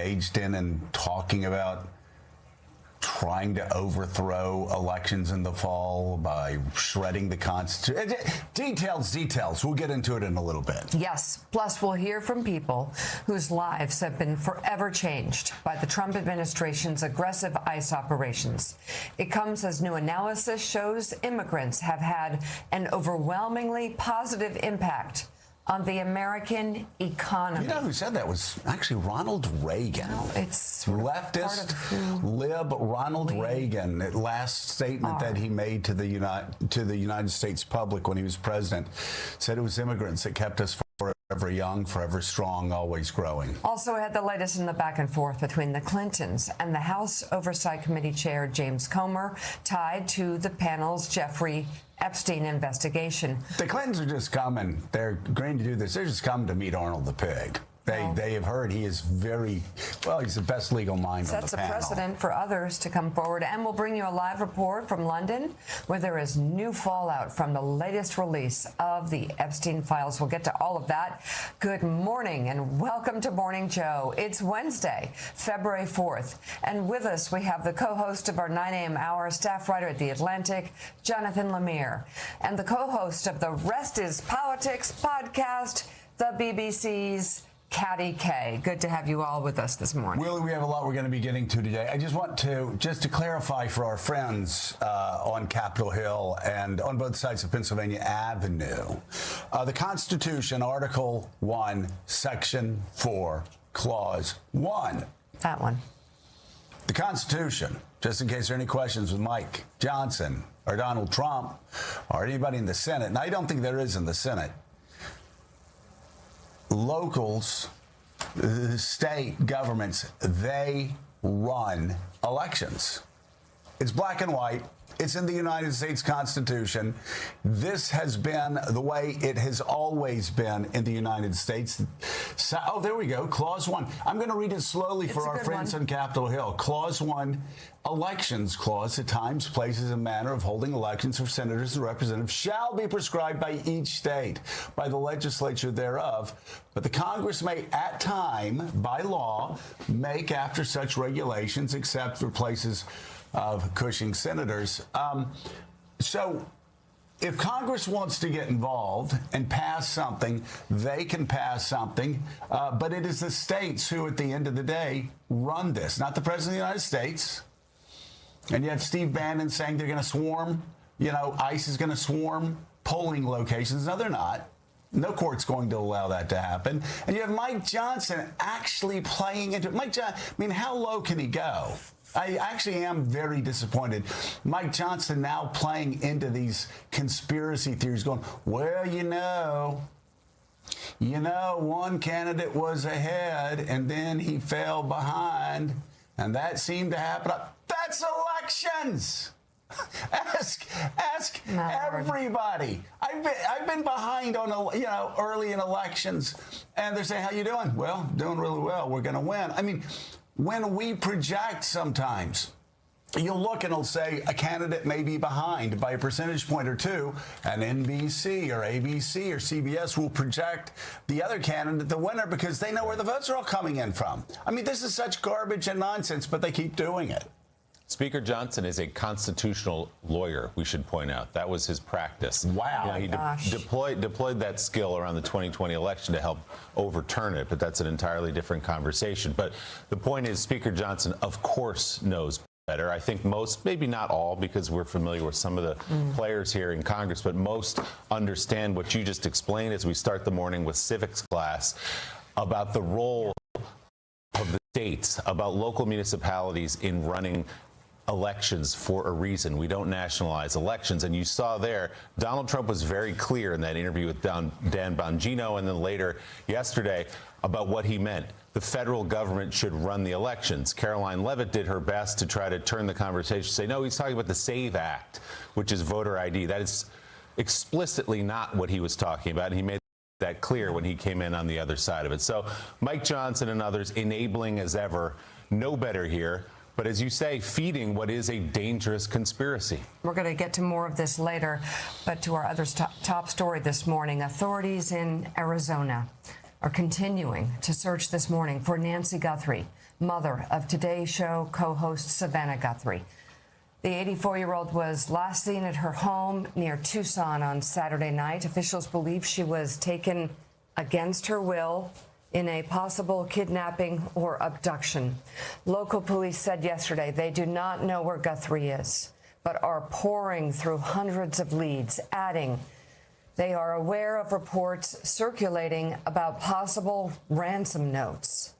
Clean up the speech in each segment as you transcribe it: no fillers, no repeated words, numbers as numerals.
engaged in and talking about trying to overthrow elections in the fall by shredding the Constitution. Details. We'll get into it in a little bit. Yes. Plus, we'll hear from people whose lives have been forever changed by the Trump administration's aggressive ICE operations. It comes as new analysis shows immigrants have had an overwhelmingly positive impact on the American economy. You know who said that was actually Ronald Reagan. No, it's leftist lib Ronald Reagan. That last statement that he made to the United States public when he was president said it was immigrants that kept us forever young, forever strong, always growing. Also had the latest in the back and forth between the Clintons and the House Oversight Committee Chair James Comer, tied to the panel's Jeffrey Epstein investigation. The Clintons are just coming. They're agreeing to do this. They're just coming to meet Arnold the Pig. They have heard he is he's the best legal mind on the panel. Sets a precedent for others to come forward. And we'll bring you a live report from London, where there is new fallout from the latest release of the Epstein files. We'll get to all of that. Good morning and welcome to Morning Joe. It's Wednesday, February 4th. And with us, we have the co-host of our 9 a.m. hour, staff writer at The Atlantic, Jonathan Lemire, and the co-host of the Rest is Politics podcast, the BBC's Katty Kay. Good to have you all with us this morning. Willie, we have a lot we're going to be getting to today. I just want to clarify for our friends on Capitol Hill and on both sides of Pennsylvania Avenue, the Constitution, Article 1, Section 4, Clause 1. That one. The Constitution, just in case there are any questions with Mike Johnson or Donald Trump or anybody in the Senate, and I don't think there is in the Senate, locals, state governments, they run elections. It's black and white. It's in the United States Constitution. This has been the way it has always been in the United States. So, there we go. Clause 1. I'm going to read it slowly for our friends on Capitol Hill. Clause 1, Elections Clause, the times, places, and manner of holding elections for senators and representatives shall be prescribed by each state, by the legislature thereof. But the Congress may, at time, by law, make after such regulations, except for places of Cushing senators. So if Congress wants to get involved and pass something, they can pass something. But it is the states who, at the end of the day, run this, not the President of the United States. And you have Steve Bannon saying they're going to swarm, ICE is going to swarm polling locations. No, they're not. No court's going to allow that to happen. And you have Mike Johnson actually playing into it. How low can he go? I actually am very disappointed. Mike Johnson now playing into these conspiracy theories, going, well, one candidate was ahead and then he fell behind, and that seemed to happen. That's elections. Ask everybody. I've been behind on early in elections, and they're saying, how you doing? Well, doing really well. We're going to win. When we project sometimes, you'll look and it'll say a candidate may be behind by a percentage point or two, and NBC or ABC or CBS will project the other candidate the winner because they know where the votes are all coming in from. This is such garbage and nonsense, but they keep doing it. Speaker Johnson is a constitutional lawyer, we should point out. That was his practice. Wow. He deployed that skill around the 2020 election to help overturn it, but that's an entirely different conversation. But the point is, Speaker Johnson, of course, knows better. I think most, maybe not all, because we're familiar with some of the players here in Congress, but most understand what you just explained as we start the morning with civics class about the role of the states, about local municipalities in running elections for a reason. We don't nationalize elections. And you saw there, Donald Trump was very clear in that interview with Dan Bongino and then later yesterday about what he meant. The federal government should run the elections. Caroline Leavitt did her best to try to turn the conversation, say, no, he's talking about the SAVE Act, which is voter ID. That is explicitly not what he was talking about. And he made that clear when he came in on the other side of it. So Mike Johnson and others enabling as ever, know better here. But as you say, feeding what is a dangerous conspiracy. We're going to get to more of this later, but to our other top story this morning, authorities in Arizona are continuing to search this morning for Nancy Guthrie, mother of Today Show co-host Savannah Guthrie. The 84-year-old was last seen at her home near Tucson on Saturday night. Officials believe she was taken against her will in a possible kidnapping or abduction. Local police said yesterday they do not know where Guthrie is, but are pouring through hundreds of leads, adding they are aware of reports circulating about possible ransom notes.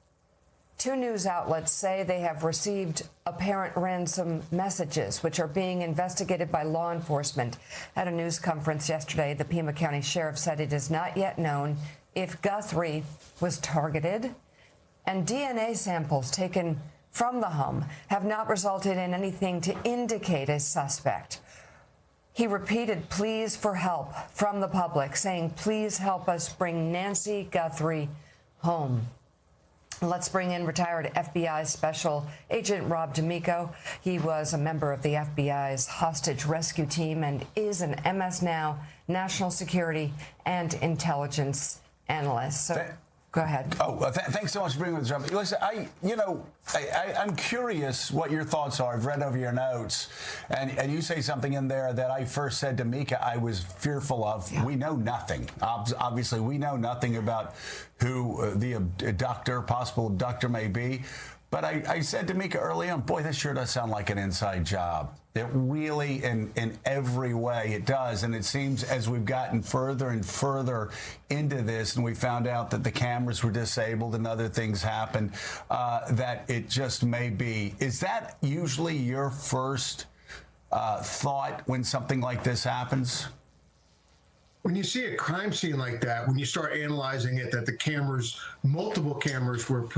Two news outlets say they have received apparent ransom messages, which are being investigated by law enforcement. At a news conference yesterday, the Pima County Sheriff said it is not yet known if Guthrie was targeted, and DNA samples taken from the home have not resulted in anything to indicate a suspect. He repeated pleas for help from the public, saying, please help us bring Nancy Guthrie home. Let's bring in retired FBI Special Agent Rob D'Amico. He was a member of the FBI's hostage rescue team and is an MS Now national security and intelligence analyst. So go ahead. Thanks so much for bringing us up. Listen, I'm curious what your thoughts are. I've read over your notes, and you say something in there that I first said to Mika I was fearful of. Yeah. We know nothing. Obviously, we know nothing about who the possible abductor may be. But I said to Mika early on, boy, this sure does sound like an inside job. It really, in every way, it does. And it seems as we've gotten further and further into this, and we found out that the cameras were disabled and other things happened, that it just may be. Is that usually your first thought when something like this happens? When you see a crime scene like that, when you start analyzing it, that the cameras, multiple cameras were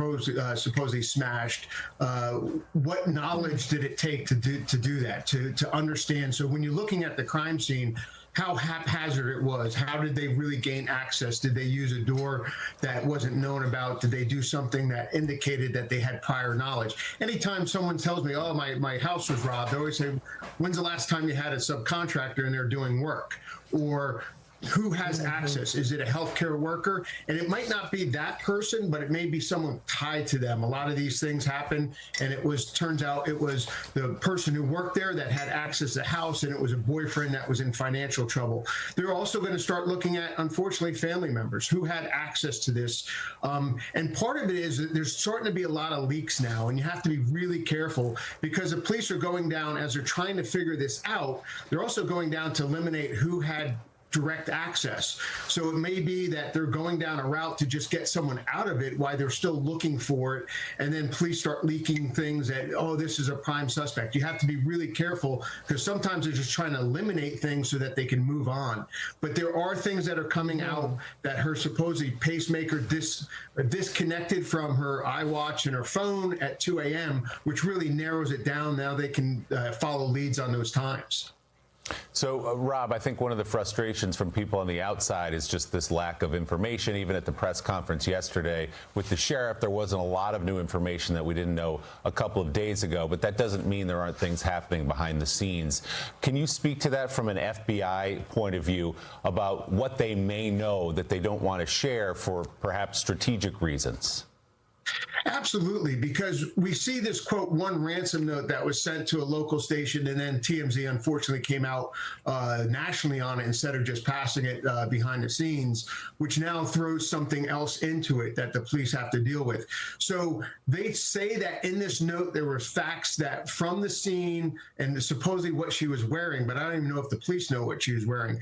supposedly smashed, what knowledge did it take to do that, to understand? So when you're looking at the crime scene, how haphazard it was, how did they really gain access? Did they use a door that wasn't known about? Did they do something that indicated that they had prior knowledge? Anytime someone tells me, oh, my house was robbed, I always say, when's the last time you had a subcontractor and they're doing work? Or who has access? Is it a healthcare worker? And it might not be that person, but it may be someone tied to them. A lot of these things happen, and turns out it was the person who worked there that had access to the house, and it was a boyfriend that was in financial trouble. They're also going to start looking at, unfortunately, family members who had access to this. And part of it is that there's starting to be a lot of leaks now, and you have to be really careful because the police are going down, as they're trying to figure this out, they're also going down to eliminate who had direct access. So it may be that they're going down a route to just get someone out of it while they're still looking for it, and then police start leaking things that, oh, this is a prime suspect. You have to be really careful because sometimes they're just trying to eliminate things so that they can move on. But there are things that are coming out that her supposedly pacemaker disconnected from her iWatch and her phone at 2 a.m., which really narrows it down. Now they can follow leads on those times. So, Rob, I think one of the frustrations from people on the outside is just this lack of information. Even at the press conference yesterday with the sheriff, there wasn't a lot of new information that we didn't know a couple of days ago, but that doesn't mean there aren't things happening behind the scenes. Can you speak to that from an FBI point of view about what they may know that they don't want to share for perhaps strategic reasons? Absolutely, because we see this, quote, one ransom note that was sent to a local station, and then TMZ unfortunately came out nationally on it instead of just passing it behind the scenes, which now throws something else into it that the police have to deal with. So they say that in this note there were facts that from the scene and supposedly what she was wearing, but I don't even know if the police know what she was wearing.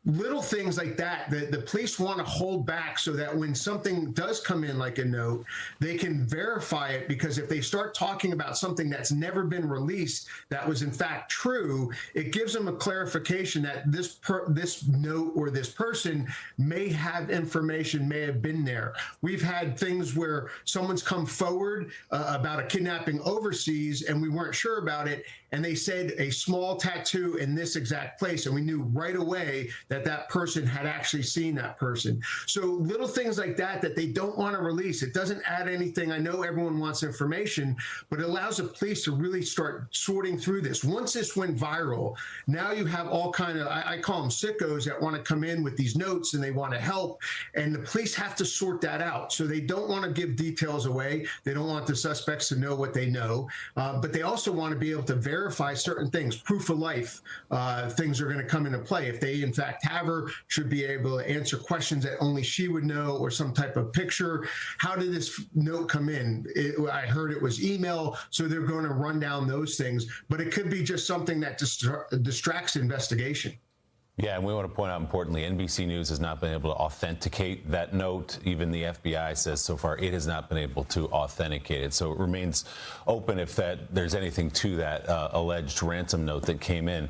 Little things like that, the police want to hold back so that when something does come in like a note, they can verify it, because if they start talking about something that's never been released that was in fact true, it gives them a clarification that this note or this person may have information, may have been there. We've had things where someone's come forward about a kidnapping overseas and we weren't sure about it, and they said a small tattoo in this exact place, and we knew right away that that that person had actually seen that person. So little things like that that they don't want to release. It doesn't add anything. I know everyone wants information, but it allows the police to really start sorting through this. Once this went viral, now you have all kind of, I call them sickos that want to come in with these notes and they want to help, and the police have to sort that out. So they don't want to give details away. They don't want the suspects to know what they know, but they also want to be able to verify certain things. Proof of life things are going to come into play. If they in fact have her, should be able to answer questions that only she would know, or some type of picture. How did this note come in? I heard it was email, so they're going to run down those things, but it could be just something that distracts investigation. Yeah, and we want to point out, importantly, NBC News has not been able to authenticate that note. Even the FBI says so far it has not been able to authenticate it. So it remains open if there's anything to that alleged ransom note that came in.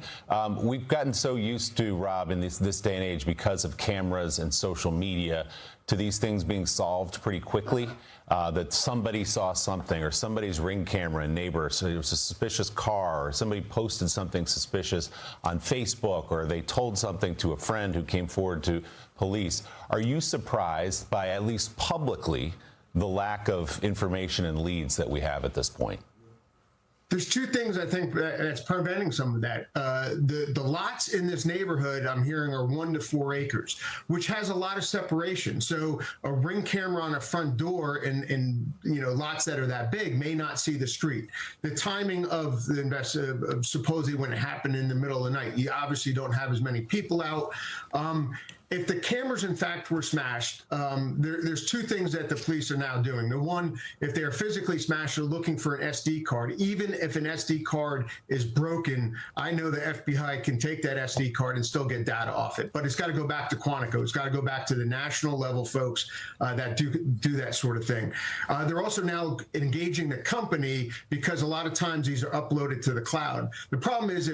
We've gotten so used to, Rob, in this day and age, because of cameras and social media, to these things being solved pretty quickly, that somebody saw something, or somebody's Ring camera, a neighbor, so it was a suspicious car, or somebody posted something suspicious on Facebook, or they told something to a friend who came forward to police. Are you surprised by, at least publicly, the lack of information and leads that we have at this point? There's two things I think that's preventing some of that. The lots in this neighborhood I'm hearing are 1 to 4 acres, which has a lot of separation. So a Ring camera on a front door and lots that are that big may not see the street. The timing of the supposedly when it happened in the middle of the night, you obviously don't have as many people out. If the cameras, in fact, were smashed, there's two things that the police are now doing. The one, if they're physically smashed, they're looking for an SD card. Even if an SD card is broken, I know the FBI can take that SD card and still get data off it. But it's got to go back to Quantico. It's got to go back to the national level folks that do that sort of thing. They're also now engaging the company, because a lot of times these are uploaded to the cloud. The problem is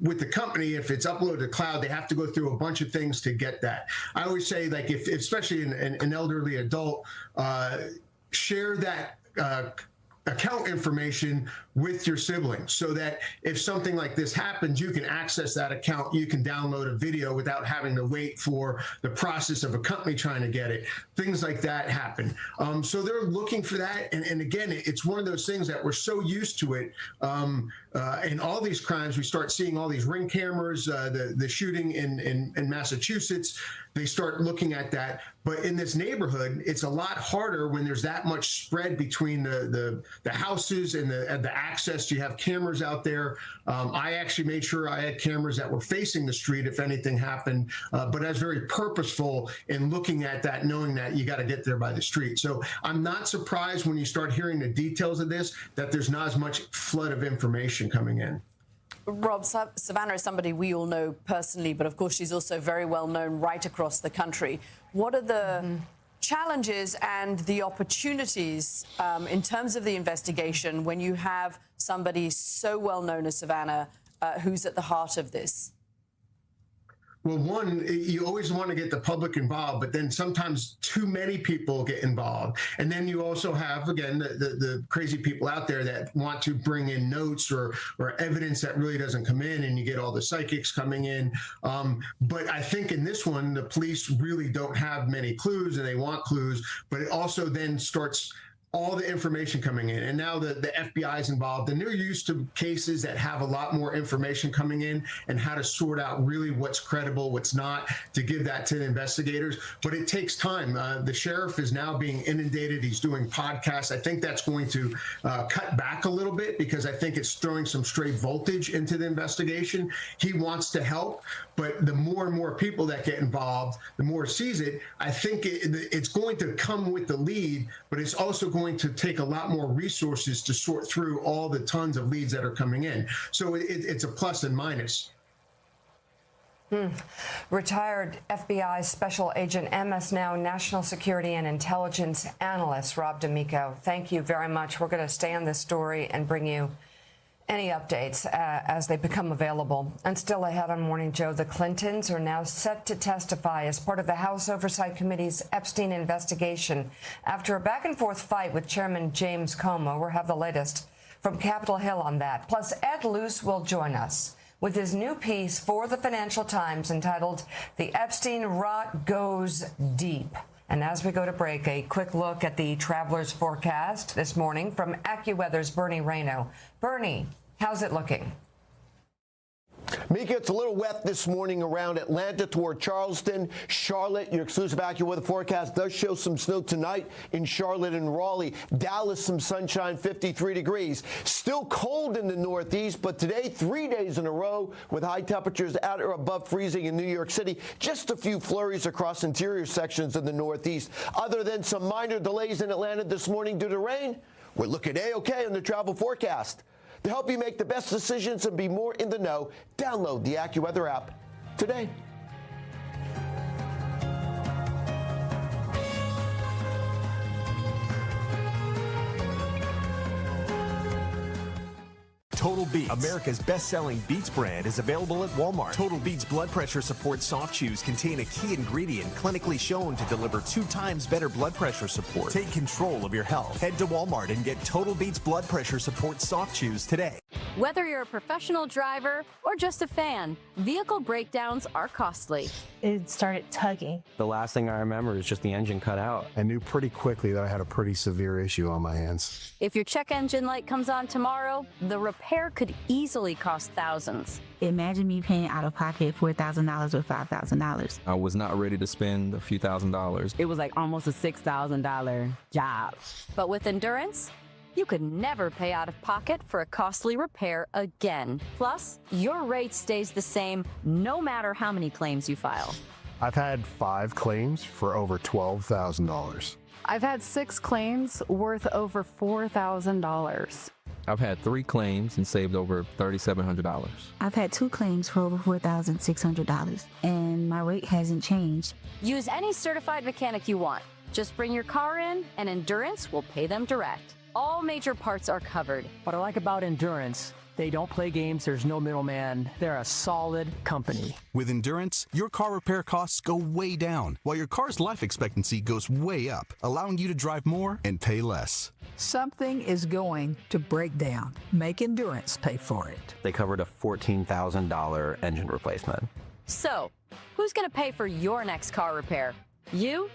with the company, if it's uploaded to the cloud, they have to go through a bunch of things to get that. I always say, like, if especially an elderly adult, share that account information with your siblings, so that if something like this happens, you can access that account. You can download a video without having to wait for the process of a company trying to get it. Things like that happen. So they're looking for that. And again, it's one of those things that we're so used to it. In all these crimes, we start seeing all these Ring cameras, the shooting in Massachusetts, they start looking at that. But in this neighborhood, it's a lot harder when there's that much spread between the houses and the access. You have cameras out there. I actually made sure I had cameras that were facing the street if anything happened, but I was very purposeful in looking at that, knowing that you got to get there by the street. So I'm not surprised when you start hearing the details of this that there's not as much flood of information coming in. Rob, Savannah is somebody we all know personally, but of course she's also very well known right across the country. What are the challenges and the opportunities in terms of the investigation when you have somebody so well known as Savannah who's at the heart of this? Well, one, you always want to get the public involved, but then sometimes too many people get involved. And then you also have, again, the crazy people out there that want to bring in notes or evidence that really doesn't come in, and you get all the psychics coming in. But I think in this one, the police really don't have many clues, and they want clues, but it also then starts all the information coming in. And now the FBI is involved, and they're used to cases that have a lot more information coming in and how to sort out really what's credible, what's not, to give that to the investigators. But it takes time. The sheriff is now being inundated. He's doing podcasts. I think that's going to cut back a little bit, because I think it's throwing some straight voltage into the investigation. He wants to help, but the more and more people that get involved, the more sees it. I think it's going to come with the lead, but it's also going to take a lot more resources to sort through all the tons of leads that are coming in. So it's a plus and minus. Retired FBI Special Agent MS now National Security and Intelligence Analyst Rob D'Amico, thank you very much. We're going to stay on this story and bring you any updates as they become available. And still ahead on Morning Joe, the Clintons are now set to testify as part of the House Oversight Committee's Epstein investigation after a back-and-forth fight with Chairman James Comer. We'll have the latest from Capitol Hill on that. Plus, Ed Luce will join us with his new piece for the Financial Times entitled "The Epstein Rot Goes Deep." And as we go to break, a quick look at the traveler's forecast this morning from AccuWeather's Bernie Rayno. Bernie, how's it looking? Mika, it's a little wet this morning around Atlanta toward Charleston. Charlotte, your exclusive AccuWeather forecast does show some snow tonight in Charlotte and Raleigh. Dallas, some sunshine, 53 degrees. Still cold in the Northeast, but today, 3 days in a row with high temperatures at or above freezing in New York City. Just a few flurries across interior sections of the Northeast. Other than some minor delays in Atlanta this morning due to rain, we're looking A-OK on the travel forecast. To help you make the best decisions and be more in the know, download the AccuWeather app today. Total Beats, America's best-selling Beats brand, is available at Walmart. Total Beats blood pressure support soft chews contain a key ingredient clinically shown to deliver 2 times better blood pressure support. Take control of your health. Head to Walmart and get Total Beats blood pressure support soft chews today. Whether you're a professional driver or just a fan, vehicle breakdowns are costly. It started tugging. The last thing I remember is just the engine cut out. I knew pretty quickly that I had a pretty severe issue on my hands. If your check engine light comes on tomorrow, the repair could easily cost thousands. Imagine me paying out of pocket $4,000 or $5,000. I was not ready to spend a few $1,000s. It was like almost a $6,000 job. But with Endurance, you could never pay out of pocket for a costly repair again. Plus, your rate stays the same no matter how many claims you file. I've had 5 claims for over $12,000. I've had 6 claims worth over $4,000. I've had 3 claims and saved over $3,700. I've had 2 claims for over $4,600, and my rate hasn't changed. Use any certified mechanic you want. Just bring your car in, and Endurance will pay them direct. All major parts are covered. What I like about Endurance, they don't play games, there's no middleman. They're a solid company. With Endurance, your car repair costs go way down, while your car's life expectancy goes way up, allowing you to drive more and pay less. Something is going to break down. Make Endurance pay for it. They covered a $14,000 engine replacement. So, who's going to pay for your next car repair? You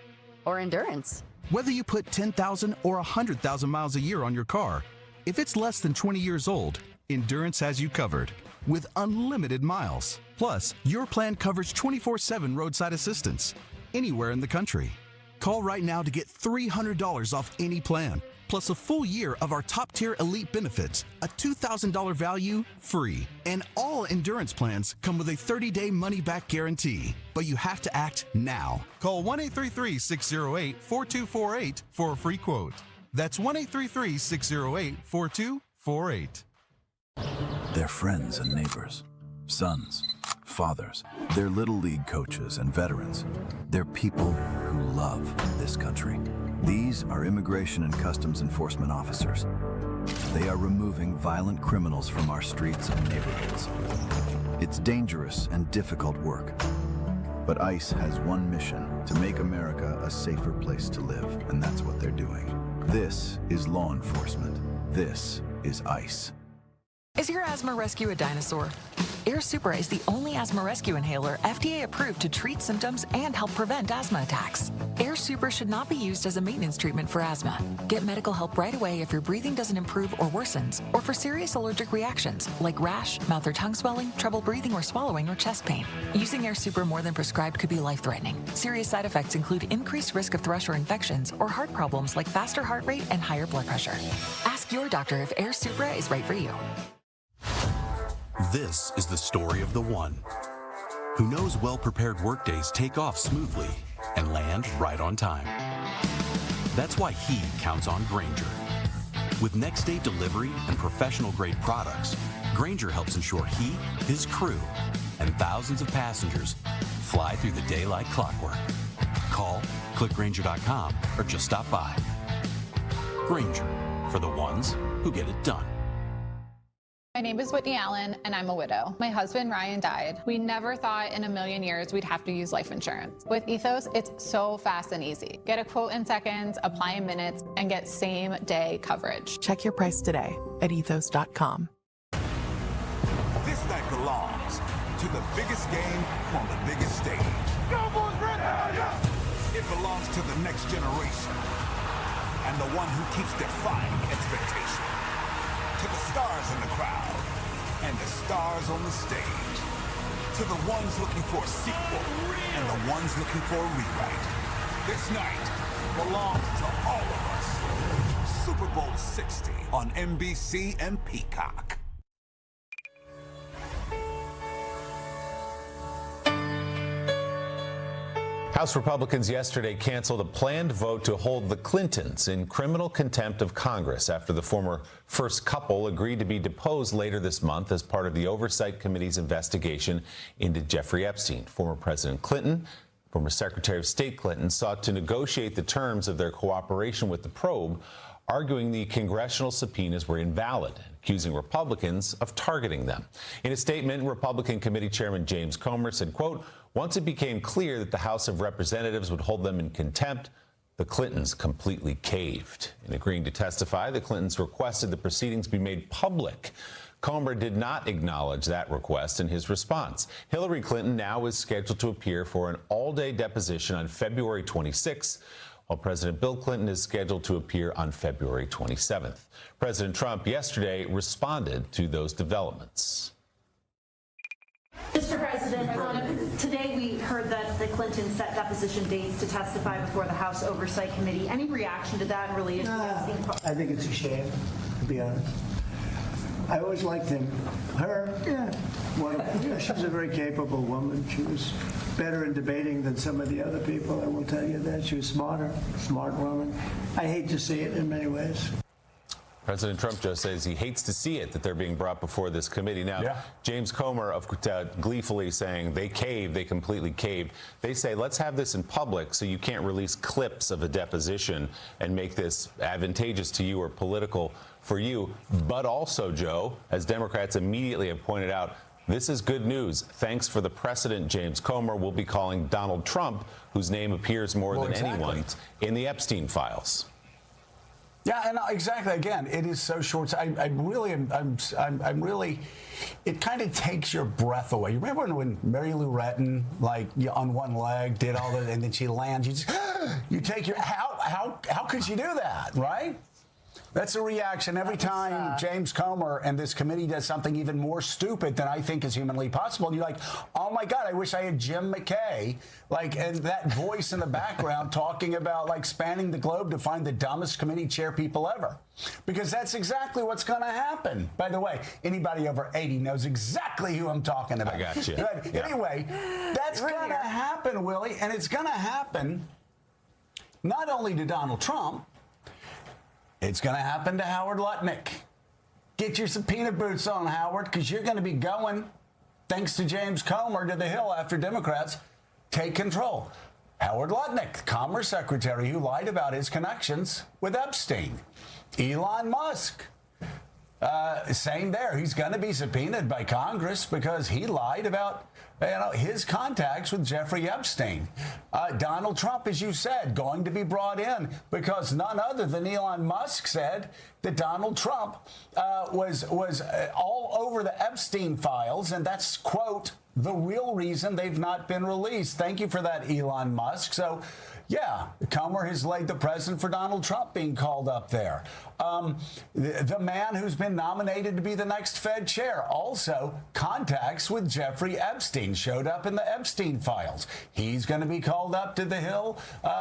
or Endurance? Whether you put 10,000 or 100,000 miles a year on your car, if it's less than 20 years old, Endurance has you covered with unlimited miles. Plus, your plan covers 24/7 roadside assistance anywhere in the country. Call right now to get $300 off any plan, plus a full year of our top-tier elite benefits, a $2,000 value free. And all Endurance plans come with a 30-day money-back guarantee. But you have to act now. Call 1-833-608-4248 for a free quote. That's 1-833-608-4248. They're friends and neighbors, sons, fathers. They're Little League coaches and veterans. They're people who love this country. These are Immigration and Customs Enforcement officers. They are removing violent criminals from our streets and neighborhoods. It's dangerous and difficult work. But ICE has one mission: to make America a safer place to live, and that's what they're doing. This is law enforcement. This is ICE. Is your asthma rescue a dinosaur? Air Supra is the only asthma rescue inhaler FDA approved to treat symptoms and help prevent asthma attacks. Air Supra should not be used as a maintenance treatment for asthma. Get medical help right away if your breathing doesn't improve or worsens, or for serious allergic reactions like rash, mouth or tongue swelling, trouble breathing or swallowing, or chest pain. Using Air Supra more than prescribed could be life-threatening. Serious side effects include increased risk of thrush or infections or heart problems like faster heart rate and higher blood pressure. Ask your doctor if Air Supra is right for you. This is the story of the one who knows well-prepared workdays take off smoothly and land right on time. That's why he counts on Grainger. With next-day delivery and professional-grade products, Grainger helps ensure he, his crew, and thousands of passengers fly through the day like clockwork. Call, click Grainger.com, or just stop by. Grainger, for the ones who get it done. My name is Whitney Allen, and I'm a widow. My husband, Ryan, died. We never thought in a million years we'd have to use life insurance. With Ethos, it's so fast and easy. Get a quote in seconds, apply in minutes, and get same-day coverage. Check your price today at ethos.com. This night belongs to the biggest game on the biggest stage. Go Bulls, Red! It belongs to the next generation and the one who keeps defying expectation. To the stars in the crowd and the stars on the stage. To the ones looking for a sequel and the ones looking for a rewrite. This night belongs to all of us. Super Bowl 60 on NBC and Peacock. House Republicans yesterday canceled a planned vote to hold the Clintons in criminal contempt of Congress after the former first couple agreed to be deposed later this month as part of the Oversight Committee's investigation into Jeffrey Epstein. Former President Clinton, former Secretary of State Clinton sought to negotiate the terms of their cooperation with the probe, arguing the congressional subpoenas were invalid, accusing Republicans of targeting them. In a statement, Republican Committee Chairman James Comer said, quote, "Once it became clear that the House of Representatives would hold them in contempt, the Clintons completely caved." In agreeing to testify, the Clintons requested the proceedings be made public. Comer did not acknowledge that request in his response. Hillary Clinton now is scheduled to appear for an all-day deposition on February 26th, while President Bill Clinton is scheduled to appear on February 27th. President Trump yesterday responded to those developments. Mr. President, today we heard that the Clintons set deposition dates to testify before the House Oversight Committee. Any reaction to that related to the I think it's a shame, to be honest. I always liked him. Her, she was a very capable woman. She was better in debating than some of the other people, I will tell you that. She was smart woman. I hate to see it in many ways. President Trump just says he hates to see it, that they're being brought before this committee. Now, James Comer gleefully saying they caved, they completely caved. They say, let's have this in public so you can't release clips of a deposition and make this advantageous to you or political for you. But also, Joe, as Democrats immediately have pointed out, this is good news. Thanks for the precedent, James Comer will be calling Donald Trump, whose name appears more than anyone in the Epstein files. Yeah, and exactly. Again, it is so short. I'm really. It kind of takes your breath away. You remember when Mary Lou Retton, like on one leg, did all that, and then she lands. You just, you take your. How could you do that, right? That's a reaction every time James Comer and this committee does something even more stupid than I think is humanly possible. And you're like, oh my God, I wish I had Jim McKay, and that voice in the background talking about spanning the globe to find the dumbest committee chair people ever. Because that's exactly what's going to happen. By the way, anybody over 80 knows exactly who I'm talking about. I got you. But anyway, that's going to happen, Willie, and it's going to happen not only to Donald Trump, it's going to happen to Howard Lutnick. Get your subpoena boots on, Howard, because you're going to be going, thanks to James Comer, to the Hill after Democrats take control. Howard Lutnick, Commerce Secretary, who lied about his connections with Epstein. Elon Musk, same there. He's going to be subpoenaed by Congress because he lied about his contacts with Jeffrey Epstein. Donald Trump, as you said, going to be brought in because none other than Elon Musk said that Donald Trump was all over the Epstein files, and that's, quote, the real reason they've not been released. Thank you for that, Elon Musk. So, yeah, Comer has laid the precedent for Donald Trump being called up there. The man who's been nominated to be the next Fed chair, also contacts with Jeffrey Epstein, showed up in the Epstein files. He's going to be called up to the Hill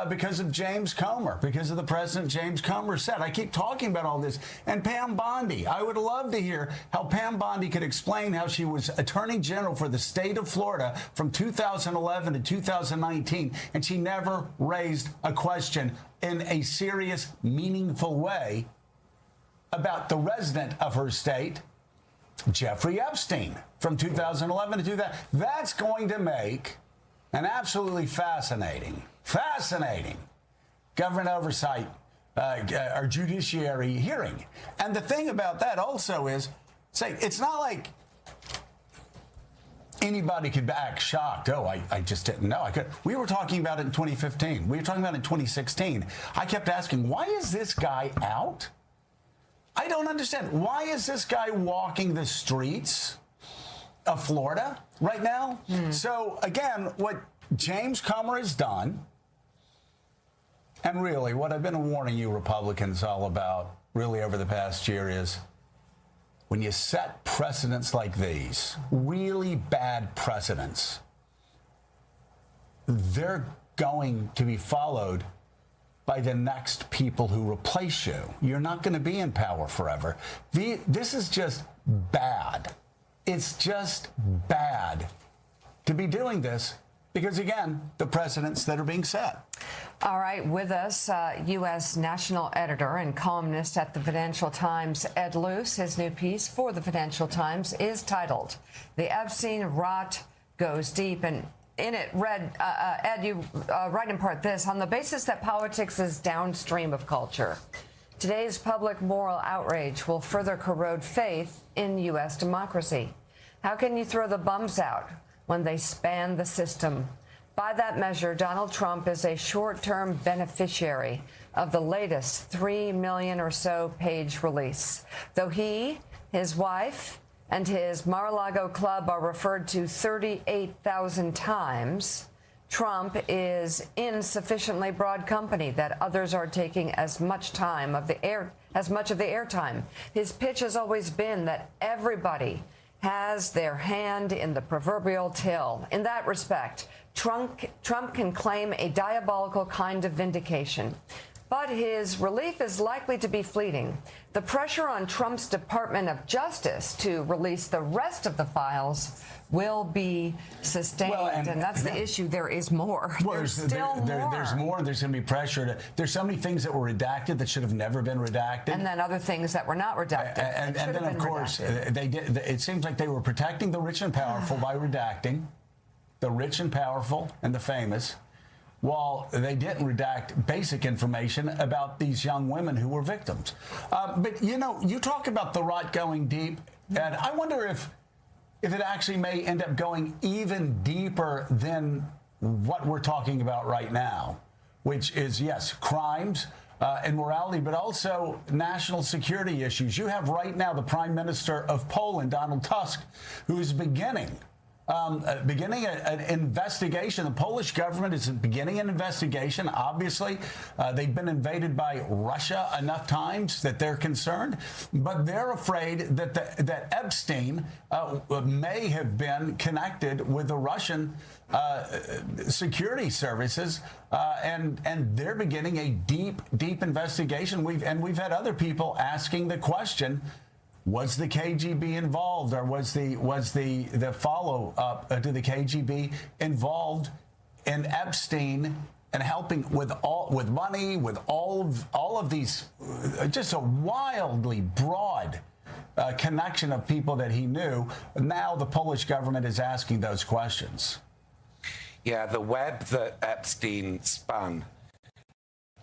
because of James Comer, because of the precedent James Comer set. I keep talking about all this. And Pam Bondi, I would love to hear how Pam Bondi could explain how she was Attorney General for the state of Florida from 2011 to 2019, and she never raised a question in a serious, meaningful way about the resident of her state, Jeffrey Epstein, from 2011 to 2000. That's going to make an absolutely fascinating government oversight or judiciary hearing. And the thing about that also is, it's not like anybody could act shocked. Oh, I just didn't know. We were talking about it in 2015. We were talking about it in 2016. I kept asking, why is this guy out? I don't understand. Why is this guy walking the streets of Florida right now. So again, what James Comer has done, and really what I've been warning you Republicans all about really over the past year, is when you set precedents like these, really bad precedents, they're going to be followed by the next people who replace you. You're not going to be in power forever. This is just bad. It's just bad to be doing this because, again, the precedents that are being set. All right, with us, U.S. national editor and columnist at the Financial Times, Ed Luce. His new piece for the Financial Times is titled "The Epstein Rot Goes Deep." And in it, Ed, you write in part this: on the basis that politics is downstream of culture, today's public moral outrage will further corrode faith in U.S. democracy. How can you throw the bums out when they span the system? By that measure, Donald Trump is a short-term beneficiary of the latest 3 million or so page release. Though he, his wife, and his Mar-a-Lago club are referred to 38,000 times, Trump is in sufficiently broad company that others are taking as much of the airtime. His pitch has always been that everybody has their hand in the proverbial till. In that respect, Trump can claim a diabolical kind of vindication. But his relief is likely to be fleeting. The pressure on Trump's Department of Justice to release the rest of the files will be sustained, and that's the issue. There is more. Well, there's still more. There's more. There's going to be pressure. There's so many things that were redacted that should have never been redacted, and then other things that were not redacted. And then, of course, they did. It seems like they were protecting the rich and powerful by redacting the rich and powerful and the famous, while they didn't redact basic information about these young women who were victims. But, you know, you talk about the rot going deep, and I wonder if it actually may end up going even deeper than what we're talking about right now, which is, yes, crimes and morality, but also national security issues. You have right now the Prime Minister of Poland, Donald Tusk, who is beginning an investigation. The Polish government is beginning an investigation. Obviously, they've been invaded by Russia enough times that they're concerned, but they're afraid that Epstein may have been connected with the Russian security services, and they're beginning a deep investigation. We've had other people asking the question: was the KGB involved, or was the follow up to the KGB involved in Epstein and helping with money, with all of these, just a wildly broad connection of people that he knew? Now the Polish government is asking those questions. Yeah, the web that Epstein spun,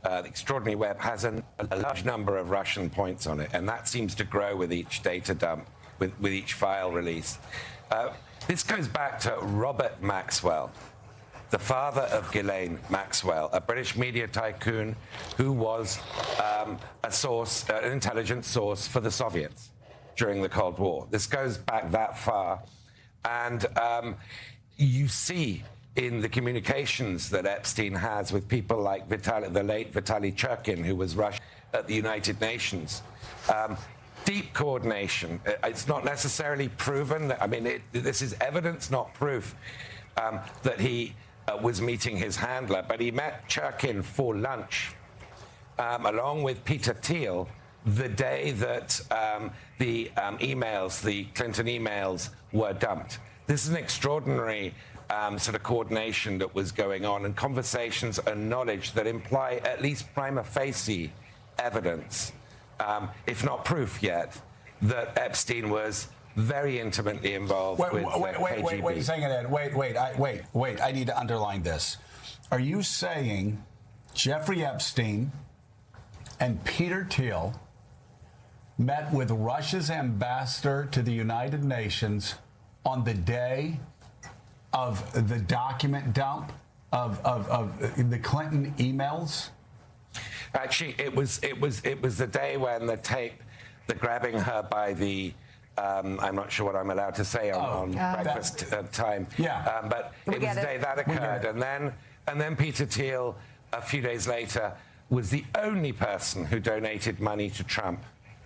the extraordinary web, has a large number of Russian points on it, and that seems to grow with each data dump, with each file release. This goes back to Robert Maxwell, the father of Ghislaine Maxwell, a British media tycoon who was an intelligence source for the Soviets during the Cold War. This goes back that far, and you see in the communications that Epstein has with people like the late Vitaly Churkin, who was Russian at the United Nations. Deep coordination. It's not necessarily proven. This is evidence, not proof, that he was meeting his handler. But he met Churkin for lunch, along with Peter Thiel, the day that the Clinton emails were dumped. This is an extraordinary sort of coordination that was going on, and conversations and knowledge that imply at least prima facie evidence, if not proof yet, that Epstein was very intimately involved with the KGB. Wait a second, Ed. Wait. I need to underline this. Are you saying Jeffrey Epstein and Peter Thiel met with Russia's ambassador to the United Nations on the day of the document dump of the Clinton emails? Actually, it was the day when the tape, the grabbing her by the I'm not sure what I'm allowed to say on breakfast time. Yeah. But it was the day that occurred. And then Peter Thiel, a few days later, was the only person who donated money to Trump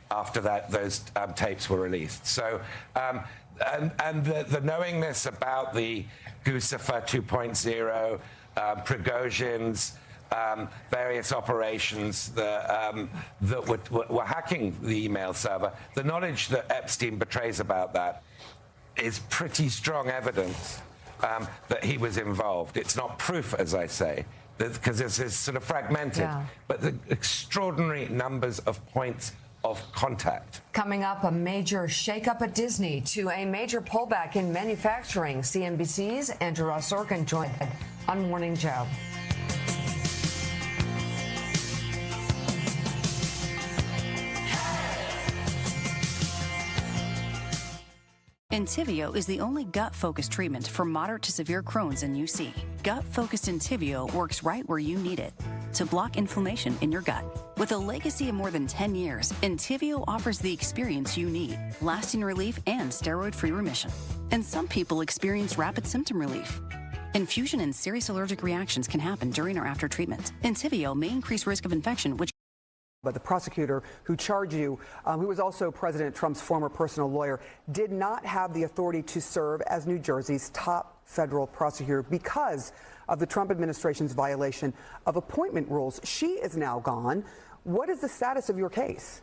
after those tapes were released. So, and the knowingness about the Guccifer 2.0, Prigozhin's various operations that were hacking the email server, the knowledge that Epstein betrays about that is pretty strong evidence that he was involved. It's not proof, as I say, because it's sort of fragmented, but the extraordinary numbers of points of contact. Coming up, a major shakeup at Disney to a major pullback in manufacturing. CNBC's Andrew Ross Sorkin joined on Morning Joe. Entyvio is the only gut-focused treatment for moderate to severe Crohn's and UC. Gut-focused Entyvio works right where you need it to block inflammation in your gut. With a legacy of more than 10 years, Entyvio offers the experience you need, lasting relief and steroid-free remission. And some people experience rapid symptom relief. Infusion and serious allergic reactions can happen during or after treatment. Entyvio may increase risk of infection, which But the prosecutor who charged you, who was also President Trump's former personal lawyer, did not have the authority to serve as New Jersey's top federal prosecutor because of the Trump administration's violation of appointment rules. She is now gone. What is the status of your case?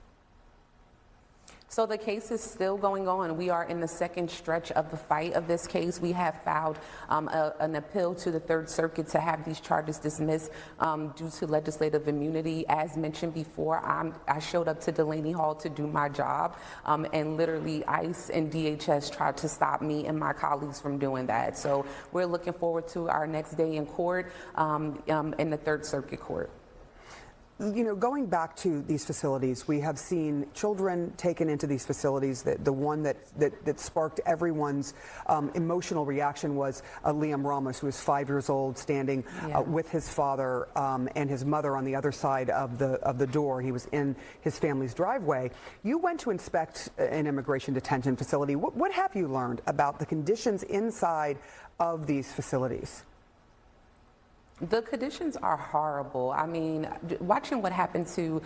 So the case is still going on. We are in the second stretch of the fight of this case. We have filed an appeal to the Third Circuit to have these charges dismissed due to legislative immunity. As mentioned before, I showed up to Delaney Hall to do my job, and literally ICE and DHS tried to stop me and my colleagues from doing that. So we're looking forward to our next day in court in the Third Circuit Court. You know, going back to these facilities, we have seen children taken into these facilities. The one that sparked everyone's emotional reaction was Liam Ramos, who was 5 years old, standing with his father and his mother on the other side of the door. He was in his family's driveway. You went to inspect an immigration detention facility. What have you learned about the conditions inside of these facilities? The conditions are horrible. I mean, watching what happened to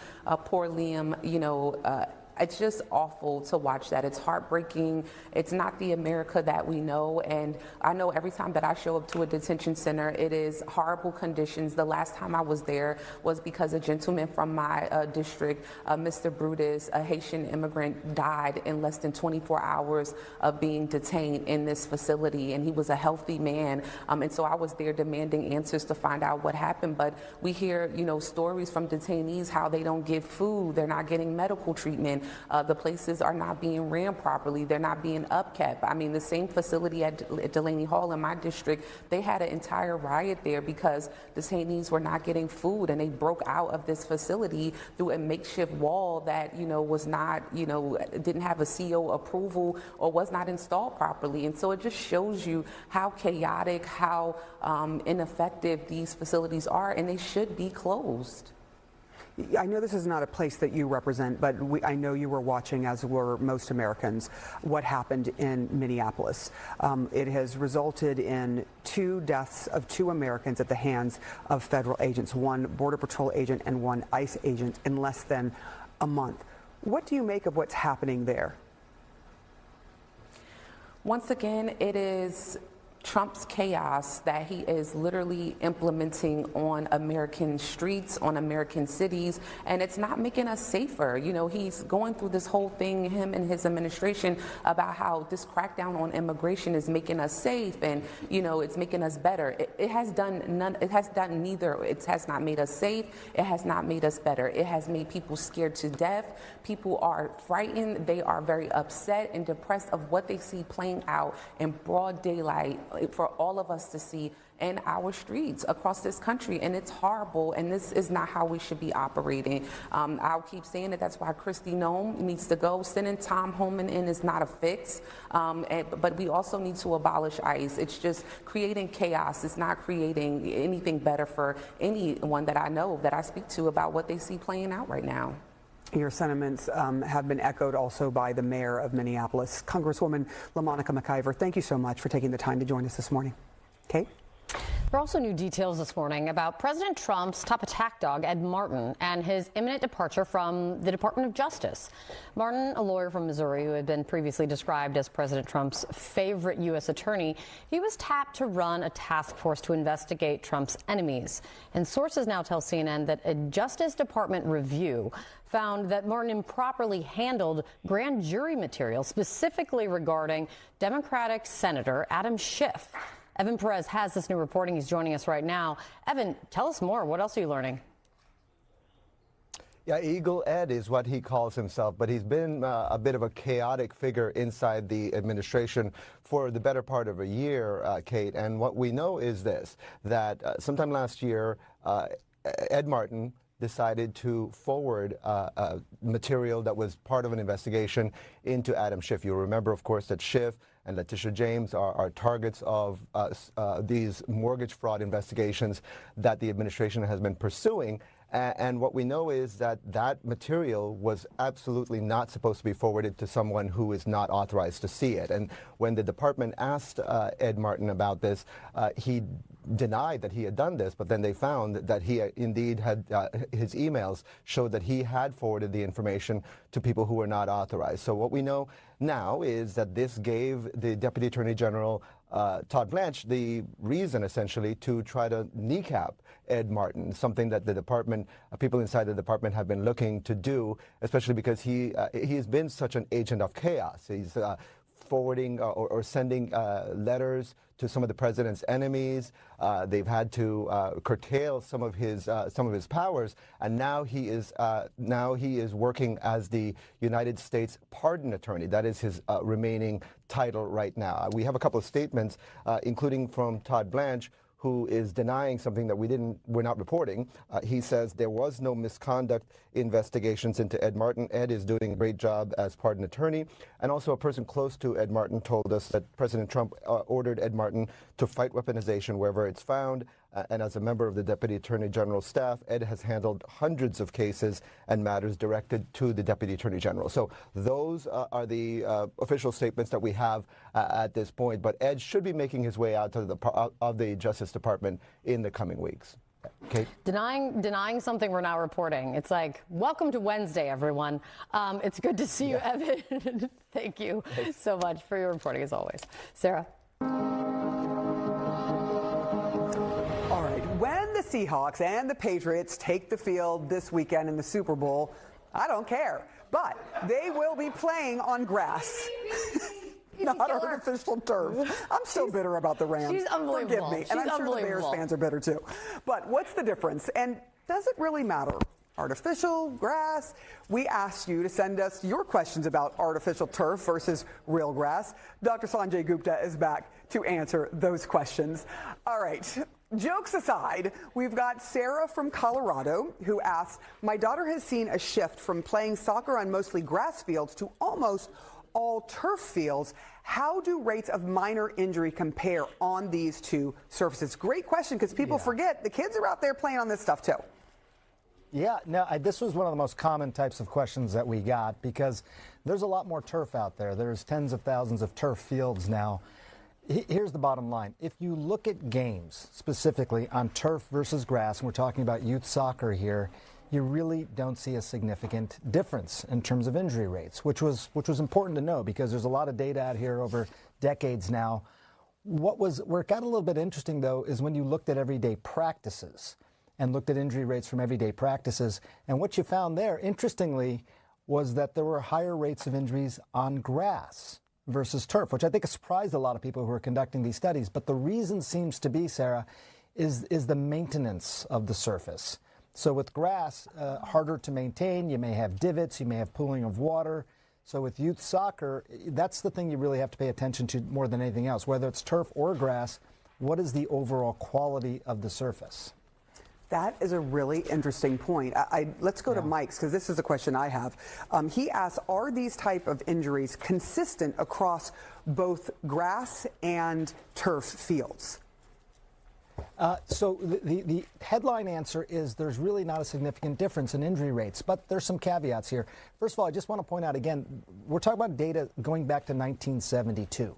poor Liam, you know, it's just awful to watch that. It's heartbreaking. It's not the America that we know. And I know every time that I show up to a detention center, it is horrible conditions. The last time I was there was because a gentleman from my district, Mr. Brutus, a Haitian immigrant, died in less than 24 hours of being detained in this facility. And he was a healthy man. And so I was there demanding answers to find out what happened. But we hear, you know, stories from detainees, how they don't get food. They're not getting medical treatment. The places are not being ran properly. They're not being upkept. I mean, the same facility at Delaney Hall in my district, they had an entire riot there because detainees were not getting food, and they broke out of this facility through a makeshift wall that, you know, was not, you know, didn't have a CO approval or was not installed properly. And so it just shows you how chaotic, how ineffective these facilities are, and they should be closed. I know this is not a place that you represent, but I know you were watching, as were most Americans, what happened in Minneapolis. It has resulted in 2 deaths of 2 Americans at the hands of federal agents, 1 Border Patrol agent and 1 ICE agent, in less than a month. What do you make of what's happening there? Once again, it is Trump's chaos that he is literally implementing on American streets, on American cities, and it's not making us safer. You know, he's going through this whole thing, him and his administration, about how this crackdown on immigration is making us safe and, you know, it's making us better. It has done neither. It has not made us safe. It has not made us better. It has made people scared to death. People are frightened. They are very upset and depressed of what they see playing out in broad daylight for all of us to see in our streets across this country, and it's horrible, and this is not how we should be operating. I'll keep saying it. That's why Kristi Noem needs to go. Sending Tom Homan in is not a fix, but we also need to abolish ICE. It's just creating chaos. It's not creating anything better for anyone that I know, that I speak to, about what they see playing out right now. Your sentiments have been echoed also by the mayor of Minneapolis, Congresswoman LaMonica McIver. Thank you so much for taking the time to join us this morning. Kate? There are also new details this morning about President Trump's top attack dog, Ed Martin, and his imminent departure from the Department of Justice. Martin, a lawyer from Missouri who had been previously described as President Trump's favorite U.S. attorney, he was tapped to run a task force to investigate Trump's enemies. And sources now tell CNN that a Justice Department review found that Martin improperly handled grand jury material, specifically regarding Democratic Senator Adam Schiff. Evan Perez has this new reporting. He's joining us right now. Evan, tell us more. What else are you learning? Yeah, Eagle Ed is what he calls himself, but he's been a bit of a chaotic figure inside the administration for the better part of a year, Kate. And what we know is this, that sometime last year, Ed Martin decided to forward material that was part of an investigation into Adam Schiff. You'll remember, of course, that Schiff and Letitia James are targets of these mortgage fraud investigations that the administration has been pursuing. And what we know is that that material was absolutely not supposed to be forwarded to someone who is not authorized to see it. And when the department asked Ed Martin about this, he denied that he had done this, but then they found that he indeed had, his emails showed that he had forwarded the information to people who were not authorized. So what we know now is that this gave the Deputy Attorney General Todd Blanche the reason, essentially, to try to kneecap Ed Martin, something that the department, people inside the department have been looking to do, especially because he has been such an agent of chaos. He's forwarding or sending letters to some of the president's enemies. They've had to curtail some of his powers, and now he is working as the United States Pardon Attorney. That is his remaining title right now. We have a couple of statements, including from Todd Blanche, who is denying something that we're not reporting. He says there was no misconduct investigations into Ed Martin. Ed is doing a great job as pardon attorney. And also a person close to Ed Martin told us that President Trump ordered Ed Martin to fight weaponization wherever it's found. And as a member of the Deputy Attorney General's staff, Ed has handled hundreds of cases and matters directed to the Deputy Attorney General. So those are the official statements that we have at this point. But Ed should be making his way out to the Justice Department in the coming weeks. Kate? Denying something we're not reporting. It's like, welcome to Wednesday, everyone. It's good to see you, Evan. Thank you so much for your reporting, as always. Sarah? All right, when the Seahawks and the Patriots take the field this weekend in the Super Bowl, I don't care. But they will be playing on grass. Not artificial turf. I'm so bitter about the Rams. She's unbelievable. Forgive me. And I'm sure the Bears fans are bitter too. But what's the difference? And does it really matter? Artificial, grass? We asked you to send us your questions about artificial turf versus real grass. Dr. Sanjay Gupta is back to answer those questions. All right. Jokes aside, we've got Sarah from Colorado who asks, my daughter has seen a shift from playing soccer on mostly grass fields to almost all turf fields. How do rates of minor injury compare on these two surfaces? Great question, because people forget the kids are out there playing on this stuff too. Yeah, no, this was one of the most common types of questions that we got, because there's a lot more turf out there. There's tens of thousands of turf fields now. Here's the bottom line. If you look at games specifically on turf versus grass, and we're talking about youth soccer here, you really don't see a significant difference in terms of injury rates, which was important to know, because there's a lot of data out here over decades now. Where it got a little bit interesting, though, is when you looked at everyday practices and looked at injury rates from everyday practices. And what you found there, interestingly, was that there were higher rates of injuries on grass versus turf, which I think has surprised a lot of people who are conducting these studies. But the reason seems to be, Sarah, is the maintenance of the surface. So with grass, harder to maintain. You may have divots, you may have pooling of water. So with youth soccer, that's the thing you really have to pay attention to more than anything else. Whether it's turf or grass, what is the overall quality of the surface? That is a really interesting point. Let's go to Mike's, because this is a question I have. He asks, are these type of injuries consistent across both grass and turf fields? So the headline answer is there's really not a significant difference in injury rates, but there's some caveats here. First of all, I just want to point out again, we're talking about data going back to 1972.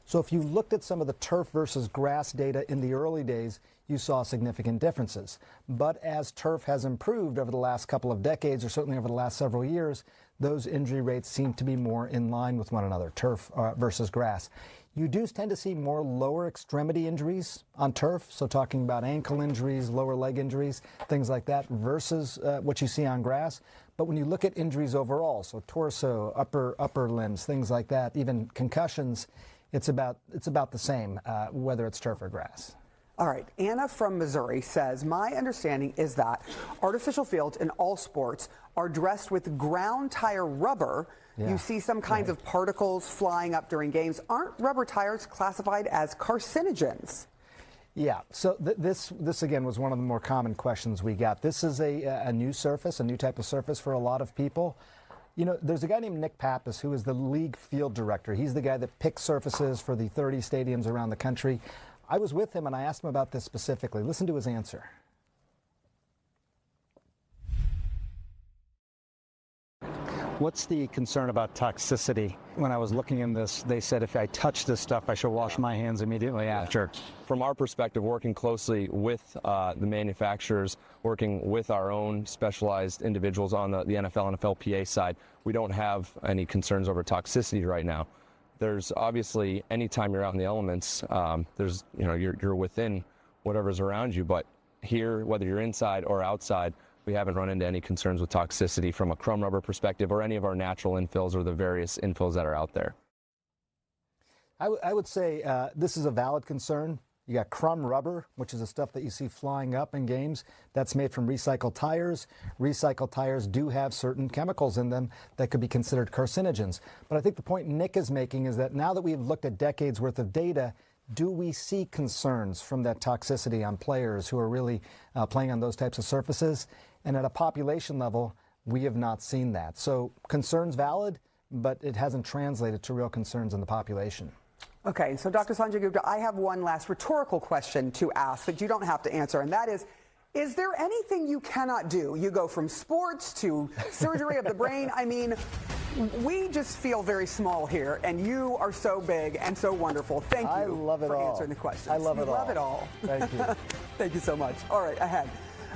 So if you looked at some of the turf versus grass data in the early days, you saw significant differences. But as turf has improved over the last couple of decades, or certainly over the last several years, those injury rates seem to be more in line with one another, turf versus grass. You do tend to see more lower extremity injuries on turf, so talking about ankle injuries, lower leg injuries, things like that, versus what you see on grass. But when you look at injuries overall, so torso, upper limbs, things like that, even concussions, it's about the same, whether it's turf or grass. All right, Anna from Missouri says, my understanding is that artificial fields in all sports are dressed with ground tire rubber. Yeah. You see some kinds of particles flying up during games. Aren't rubber tires classified as carcinogens? Yeah, so this again was one of the more common questions we got. This is a new surface, a new type of surface for a lot of people. You know, there's a guy named Nick Pappas who is the league field director. He's the guy that picks surfaces for the 30 stadiums around the country. I was with him and I asked him about this specifically. Listen to his answer. What's the concern about toxicity? When I was looking in this, they said if I touch this stuff, I should wash my hands immediately after. From our perspective, working closely with the manufacturers, working with our own specialized individuals on the NFL, NFLPA side, we don't have any concerns over toxicity right now. There's obviously, anytime you're out in the elements, there's, you know, you're within whatever's around you. But here, whether you're inside or outside, we haven't run into any concerns with toxicity from a crumb rubber perspective or any of our natural infills or the various infills that are out there. I would say this is a valid concern. You got crumb rubber, which is the stuff that you see flying up in games. That's made from recycled tires. Recycled tires do have certain chemicals in them that could be considered carcinogens. But I think the point Nick is making is that now that we've looked at decades worth of data, do we see concerns from that toxicity on players who are really playing on those types of surfaces? And at a population level, we have not seen that. So concerns valid, but it hasn't translated to real concerns in the population. Okay, so Dr. Sanjay Gupta, I have one last rhetorical question to ask that you don't have to answer, and that is there anything you cannot do? You go from sports to surgery of the brain. I mean, we just feel very small here, and you are so big and so wonderful. Thank you for answering the questions. I love it all. Love it all. Thank you. Thank you so much. All right, ahead.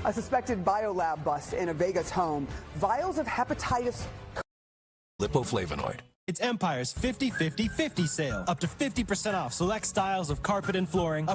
A suspected biolab bust in a Vegas home. Vials of hepatitis. Lipoflavonoid. It's Empire's 50-50-50 sale. Up to 50% off select styles of carpet and flooring.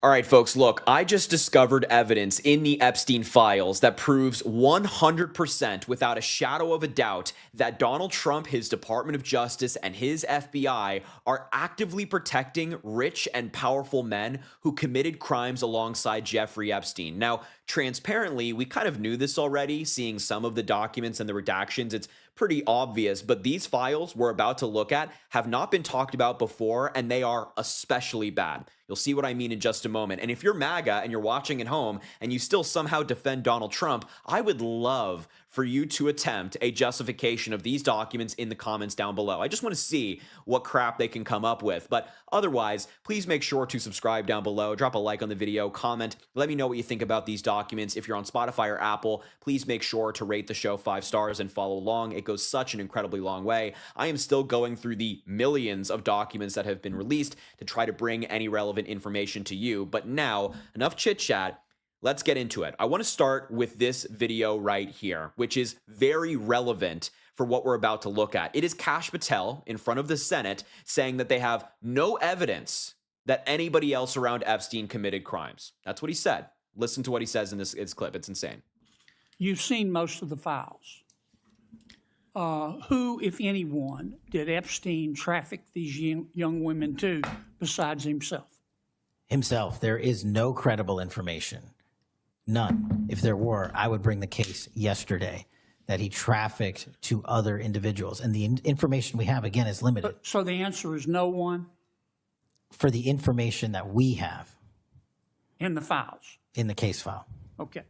All right, folks, look, I just discovered evidence in the Epstein files that proves 100% without a shadow of a doubt that Donald Trump, his Department of Justice, and his FBI are actively protecting rich and powerful men who committed crimes alongside Jeffrey Epstein. Now, transparently, we kind of knew this already, seeing some of the documents and the redactions. It's pretty obvious, but these files we're about to look at have not been talked about before, and they are especially bad. You'll see what I mean in just a moment. And if you're MAGA and you're watching at home and you still somehow defend Donald Trump, I would love for you to attempt a justification of these documents in the comments down below. I just want to see what crap they can come up with. But otherwise, please make sure to subscribe down below, drop a like on the video, comment, let me know what you think about these documents. If you're on Spotify or Apple, please make sure to rate the show 5 stars and follow along. It goes such an incredibly long way. I am still going through the millions of documents that have been released to try to bring any relevant information to you. But now, enough chit chat. Let's get into it. I want to start with this video right here, which is very relevant for what we're about to look at. It is Kash Patel in front of the Senate saying that they have no evidence that anybody else around Epstein committed crimes. That's what he said. Listen to what he says in this clip. It's insane. You've seen most of the files. Who, if anyone, did Epstein traffic these young women to besides himself? Himself. There is no credible information. None. If there were, I would bring the case yesterday that he trafficked to other individuals. And the information we have, again, is limited. So the answer is no one? for the information that we have in the files. in the case file. Okay.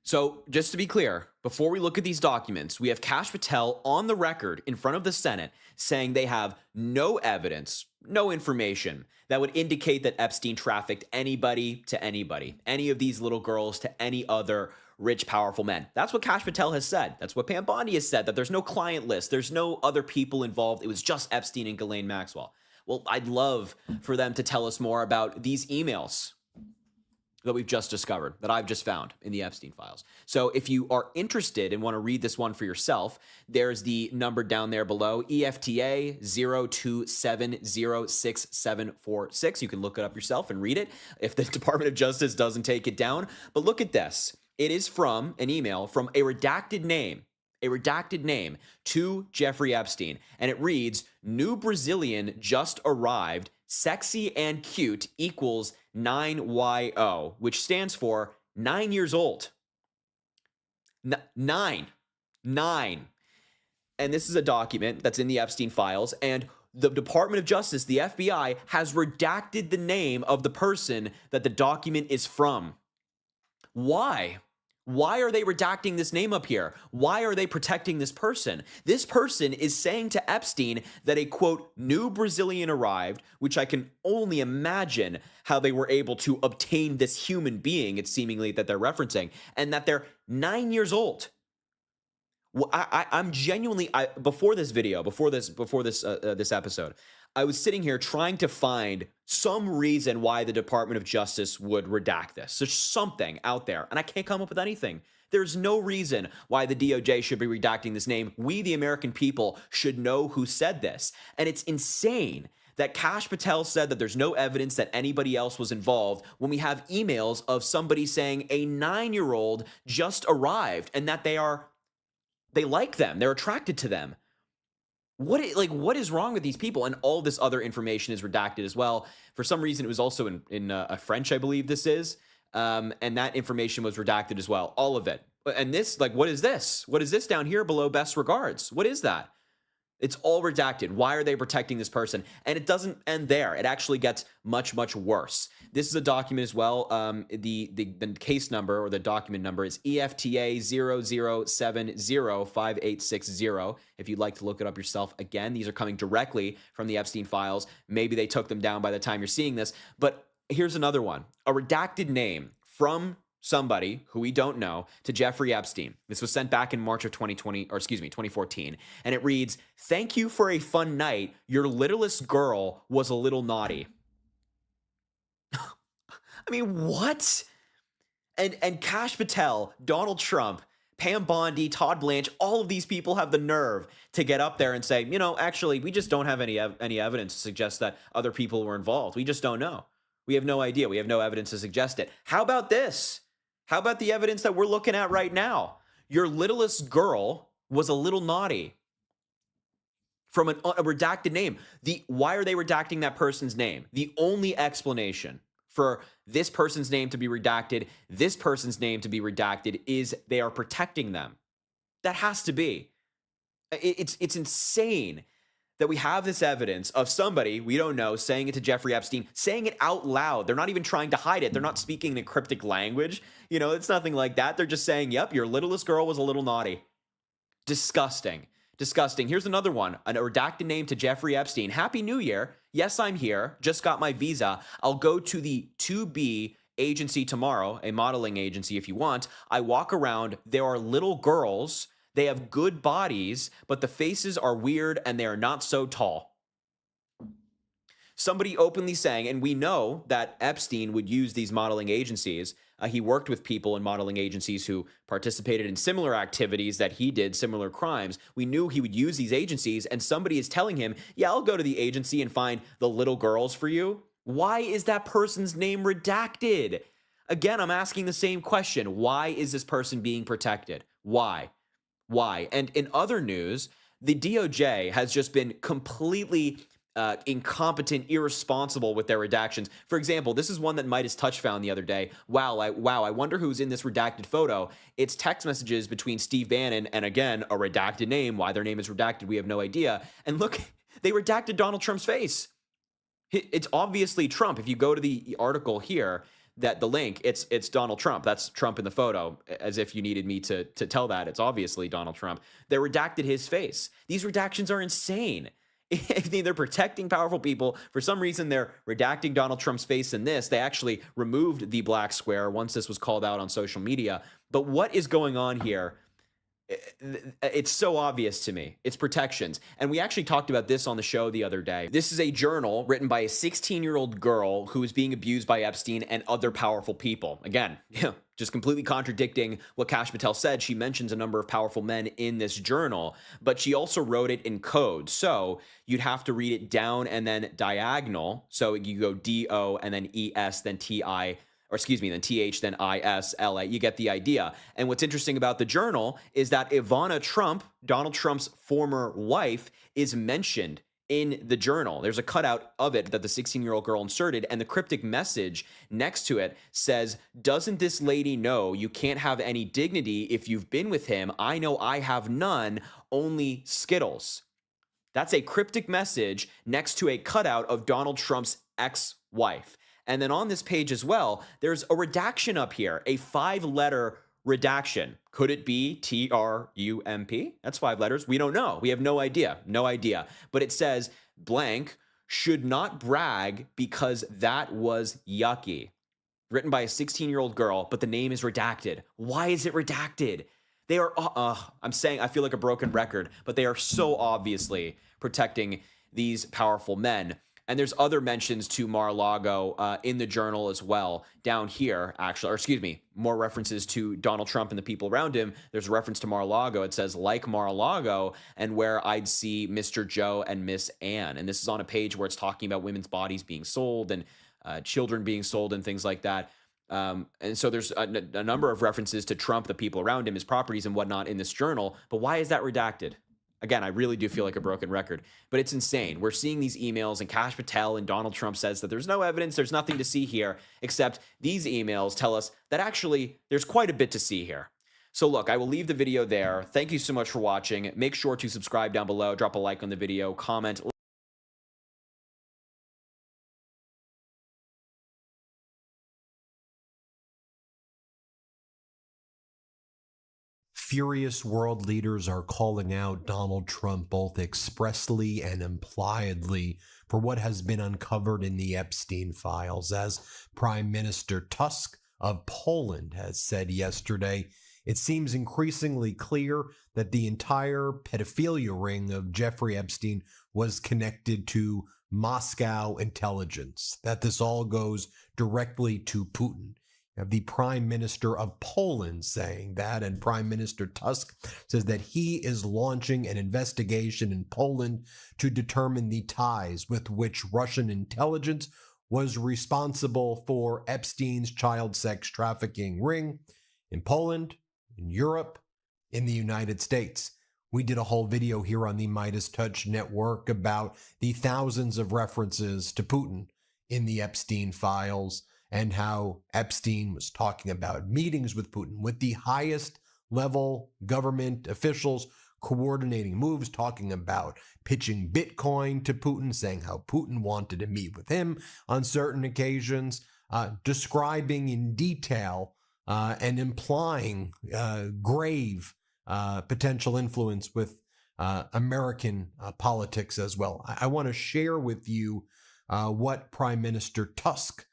So, just to be clear, before we look at these documents, we have Kash Patel on the record in front of the Senate saying they have no evidence, no information that would indicate that Epstein trafficked anybody to anybody, any of these little girls to any other rich, powerful men. That's what Kash Patel has said. That's what Pam Bondi has said, that there's no client list. There's no other people involved. It was just Epstein and Ghislaine Maxwell. Well, I'd love for them to tell us more about these emails that we've just discovered, that I've just found in the Epstein files. So if you are interested and want to read this one for yourself, there's the number down there below, EFTA 027066746. You can look it up yourself and read it if the Department of Justice doesn't take it down. But look at this. It is from an email from a redacted name to Jeffrey Epstein. And it reads, "New Brazilian just arrived, sexy and cute equals 9YO, which stands for 9 years old. Nine. And this is a document that's in the Epstein files. And the Department of Justice, the FBI, has redacted the name of the person that the document is from. Why? Why are they redacting this name up here? Why are they protecting this person? This person is saying to Epstein that a, quote, new Brazilian arrived, which I can only imagine how they were able to obtain this human being, it's seemingly that they're referencing, and that they're 9 years old. Well, I'm genuinely, before this video, before this episode, I was sitting here trying to find some reason why the Department of Justice would redact this. There's something out there, and I can't come up with anything. There's no reason why the DOJ should be redacting this name. We, the American people, should know who said this. And it's insane that Kash Patel said that there's no evidence that anybody else was involved when we have emails of somebody saying a 9-year-old just arrived and that they like them, they're attracted to them. What is wrong with these people? And all this other information is redacted as well. For some reason, it was also in French, I believe this is. And that information was redacted as well. All of it. And this, what is this? What is this down here below best regards? What is that? It's all redacted. Why are they protecting this person? And it doesn't end there. It actually gets much, much worse. This is a document as well. The case number or the document number is EFTA 00705860. If you'd like to look it up yourself, again, these are coming directly from the Epstein files. Maybe they took them down by the time you're seeing this. But here's another one. A redacted name from somebody who we don't know to Jeffrey Epstein. This was sent back in March of 2014. And it reads, "Thank you for a fun night. Your littlest girl was a little naughty." I mean, what? And Kash Patel, Donald Trump, Pam Bondi, Todd Blanche, all of these people have the nerve to get up there and say, actually, we just don't have any evidence to suggest that other people were involved. We just don't know. We have no idea. We have no evidence to suggest it. How about this? How about the evidence that we're looking at right now? Your littlest girl was a little naughty. From a redacted name. Why are they redacting that person's name? The only explanation for this person's name to be redacted, this person's name to be redacted, is they are protecting them. That has to be. It's insane that we have this evidence of somebody we don't know saying it to Jeffrey Epstein, saying it out loud. They're not even trying to hide it. They're not speaking in cryptic language. It's nothing like that. They're just saying, yep, your littlest girl was a little naughty. Disgusting. Disgusting. Here's another one. A redacted name to Jeffrey Epstein. Happy New Year. Yes, I'm here. Just got my visa. I'll go to the 2B agency tomorrow, a modeling agency if you want. I walk around. There are little girls. They have good bodies, but the faces are weird and they are not so tall. Somebody openly saying, and we know that Epstein would use these modeling agencies. He worked with people in modeling agencies who participated in similar activities that he did, similar crimes. We knew he would use these agencies, and somebody is telling him, yeah, I'll go to the agency and find the little girls for you. Why is that person's name redacted? Again, I'm asking the same question. Why is this person being protected? Why? And in other news, the DOJ has just been completely incompetent, irresponsible with their redactions. For example, this is one that Midas Touch found the other day. Wow, I wonder who's in this redacted photo. It's text messages between Steve Bannon and, again, a redacted name. Why their name is redacted, we have no idea. And look, they redacted Donald Trump's face. It's obviously Trump. If you go to the article here, that the link, it's Donald Trump. That's Trump in the photo, as if you needed me to tell that. It's obviously Donald Trump. They redacted his face. These redactions are insane. If they're protecting powerful people, for some reason they're redacting Donald Trump's face in this. They actually removed the black square once this was called out on social media. But what is going on here? It's so obvious to me. It's protections. And we actually talked about this on the show the other day. This is a journal written by a 16-year-old girl who is being abused by Epstein and other powerful people. Again, just completely contradicting what Kash Patel said. She mentions a number of powerful men in this journal, but she also wrote it in code. So you'd have to read it down and then diagonal. So you go D-O and then E-S, then T-I, or excuse me, then TH, then ISLA. You get the idea. And what's interesting about the journal is that Ivana Trump, Donald Trump's former wife, is mentioned in the journal. There's a cutout of it that the 16-year-old girl inserted, and the cryptic message next to it says, "Doesn't this lady know you can't have any dignity if you've been with him? I know I have none, only Skittles." That's a cryptic message next to a cutout of Donald Trump's ex-wife. And then on this page as well, there's a redaction up here, a 5-letter redaction. Could it be TRUMP? That's 5 letters. We don't know. We have no idea. No idea. But it says blank should not brag because that was yucky. Written by a 16-year-old girl, but the name is redacted. Why is it redacted? They are, I'm saying, I feel like a broken record, but they are so obviously protecting these powerful men. And there's other mentions to Mar-a-Lago in the journal as well, down here, actually, or excuse me, more references to Donald Trump and the people around him. There's a reference to Mar-a-Lago. It says, like Mar-a-Lago, and where I'd see Mr. Joe and Miss Anne. And this is on a page where it's talking about women's bodies being sold and children being sold and things like that. And so there's a number of references to Trump, the people around him, his properties and whatnot in this journal. But why is that redacted? Again, I really do feel like a broken record, but it's insane. We're seeing these emails, and Kash Patel and Donald Trump says that there's no evidence, there's nothing to see here, except these emails tell us that actually there's quite a bit to see here. So look, I will leave the video there. Thank you so much for watching. Make sure to subscribe down below, drop a like on the video, comment. Furious world leaders are calling out Donald Trump both expressly and impliedly for what has been uncovered in the Epstein files. As Prime Minister Tusk of Poland has said yesterday, it seems increasingly clear that the entire pedophilia ring of Jeffrey Epstein was connected to Moscow intelligence, that this all goes directly to Putin. You have the Prime Minister of Poland saying that, and Prime Minister Tusk says that he is launching an investigation in Poland to determine the ties with which Russian intelligence was responsible for Epstein's child sex trafficking ring in Poland, in Europe, in the United States. We did a whole video here on the Midas Touch Network about the thousands of references to Putin in the Epstein files, and how Epstein was talking about meetings with Putin, with the highest level government officials coordinating moves, talking about pitching Bitcoin to Putin, saying how Putin wanted to meet with him on certain occasions, describing in detail and implying grave potential influence with American politics as well. I want to share with you what Prime Minister Tusk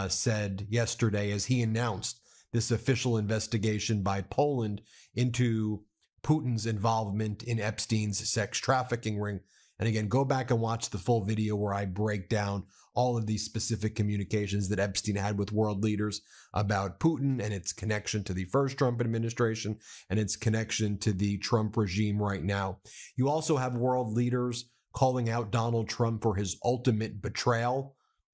said yesterday as he announced this official investigation by Poland into Putin's involvement in Epstein's sex trafficking ring. And again, go back and watch the full video where I break down all of these specific communications that Epstein had with world leaders about Putin and its connection to the first Trump administration and its connection to the Trump regime right now. You also have world leaders calling out Donald Trump for his ultimate betrayal,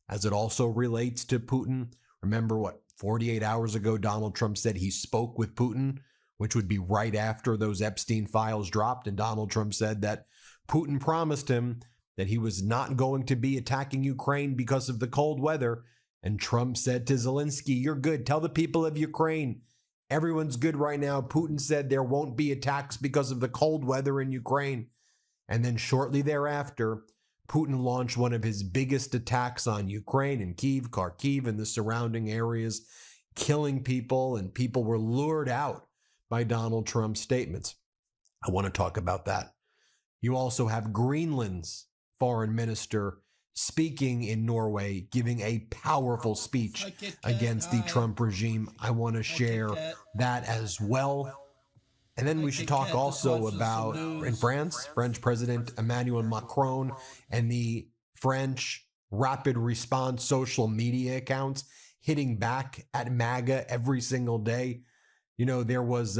as it also relates to Putin. Remember what, 48 hours ago, Donald Trump said he spoke with Putin, which would be right after those Epstein files dropped. And Donald Trump said that Putin promised him that he was not going to be attacking Ukraine because of the cold weather. And Trump said to Zelensky, "You're good. Tell the people of Ukraine everyone's good right now. Putin said there won't be attacks because of the cold weather in Ukraine." And then shortly thereafter, Putin launched one of his biggest attacks on Ukraine in Kyiv, Kharkiv, and the surrounding areas, killing people, and people were lured out by Donald Trump's statements. I want to talk about that. You also have Greenland's foreign minister speaking in Norway, giving a powerful speech against the Trump regime. I want to share that as well. And then we should talk also about, in France, French President Emmanuel Macron and the French rapid response social media accounts hitting back at MAGA every single day. You know, there was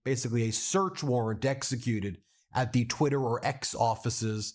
basically a search warrant executed at the Twitter or X offices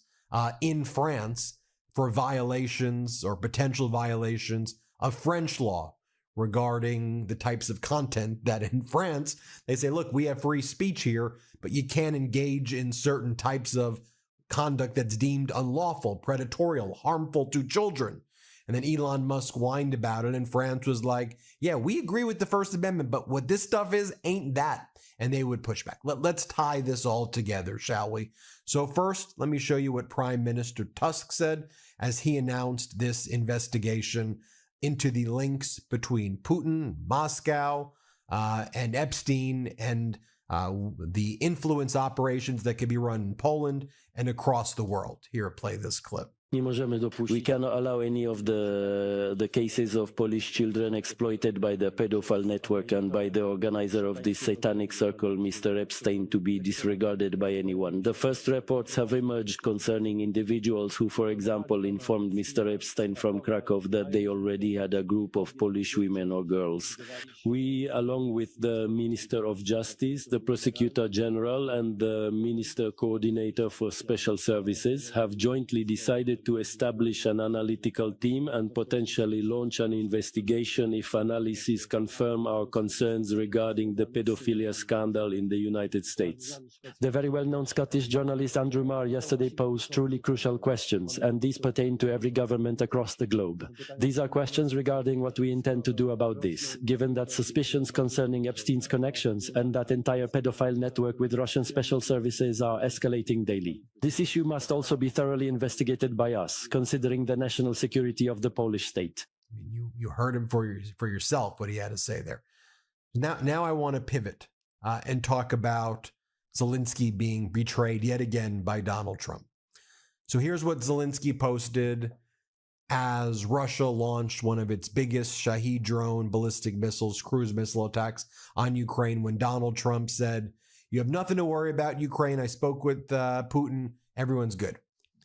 in France for violations or potential violations of French law regarding the types of content that in France, they say, look, we have free speech here, but you can't engage in certain types of conduct that's deemed unlawful, predatory, harmful to children. And then Elon Musk whined about it, and France was like, yeah, we agree with the First Amendment, but what this stuff is ain't that. And they would push back. Let's tie this all together, shall we? So first, let me show you what Prime Minister Tusk said as he announced this investigation into the links between Putin, Moscow, and Epstein, and the influence operations that could be run in Poland and across the world. Here, play this clip. We cannot allow any of the cases of Polish children exploited by the pedophile network and by the organizer of this satanic circle, Mr. Epstein, to be disregarded by anyone. The first reports have emerged concerning individuals who, for example, informed Mr. Epstein from Krakow that they already had a group of Polish women or girls. We, along with the Minister of Justice, the Prosecutor General, and the Minister Coordinator for Special Services, have jointly decided to establish an analytical team and potentially launch an investigation if analyses confirm our concerns regarding the pedophilia scandal in the United States. The very well-known Scottish journalist Andrew Marr yesterday posed truly crucial questions, and these pertain to every government across the globe. These are questions regarding what we intend to do about this, given that suspicions concerning Epstein's connections and that entire pedophile network with Russian special services are escalating daily. This issue must also be thoroughly investigated by us, considering the national security of the Polish state. You heard him for yourself, what he had to say there. Now I want to pivot and talk about Zelensky being betrayed yet again by Donald Trump. So here's what Zelensky posted as Russia launched one of its biggest Shahed drone ballistic missiles, cruise missile attacks on Ukraine, when Donald Trump said, "You have nothing to worry about, Ukraine. I spoke with Putin. Everyone's good."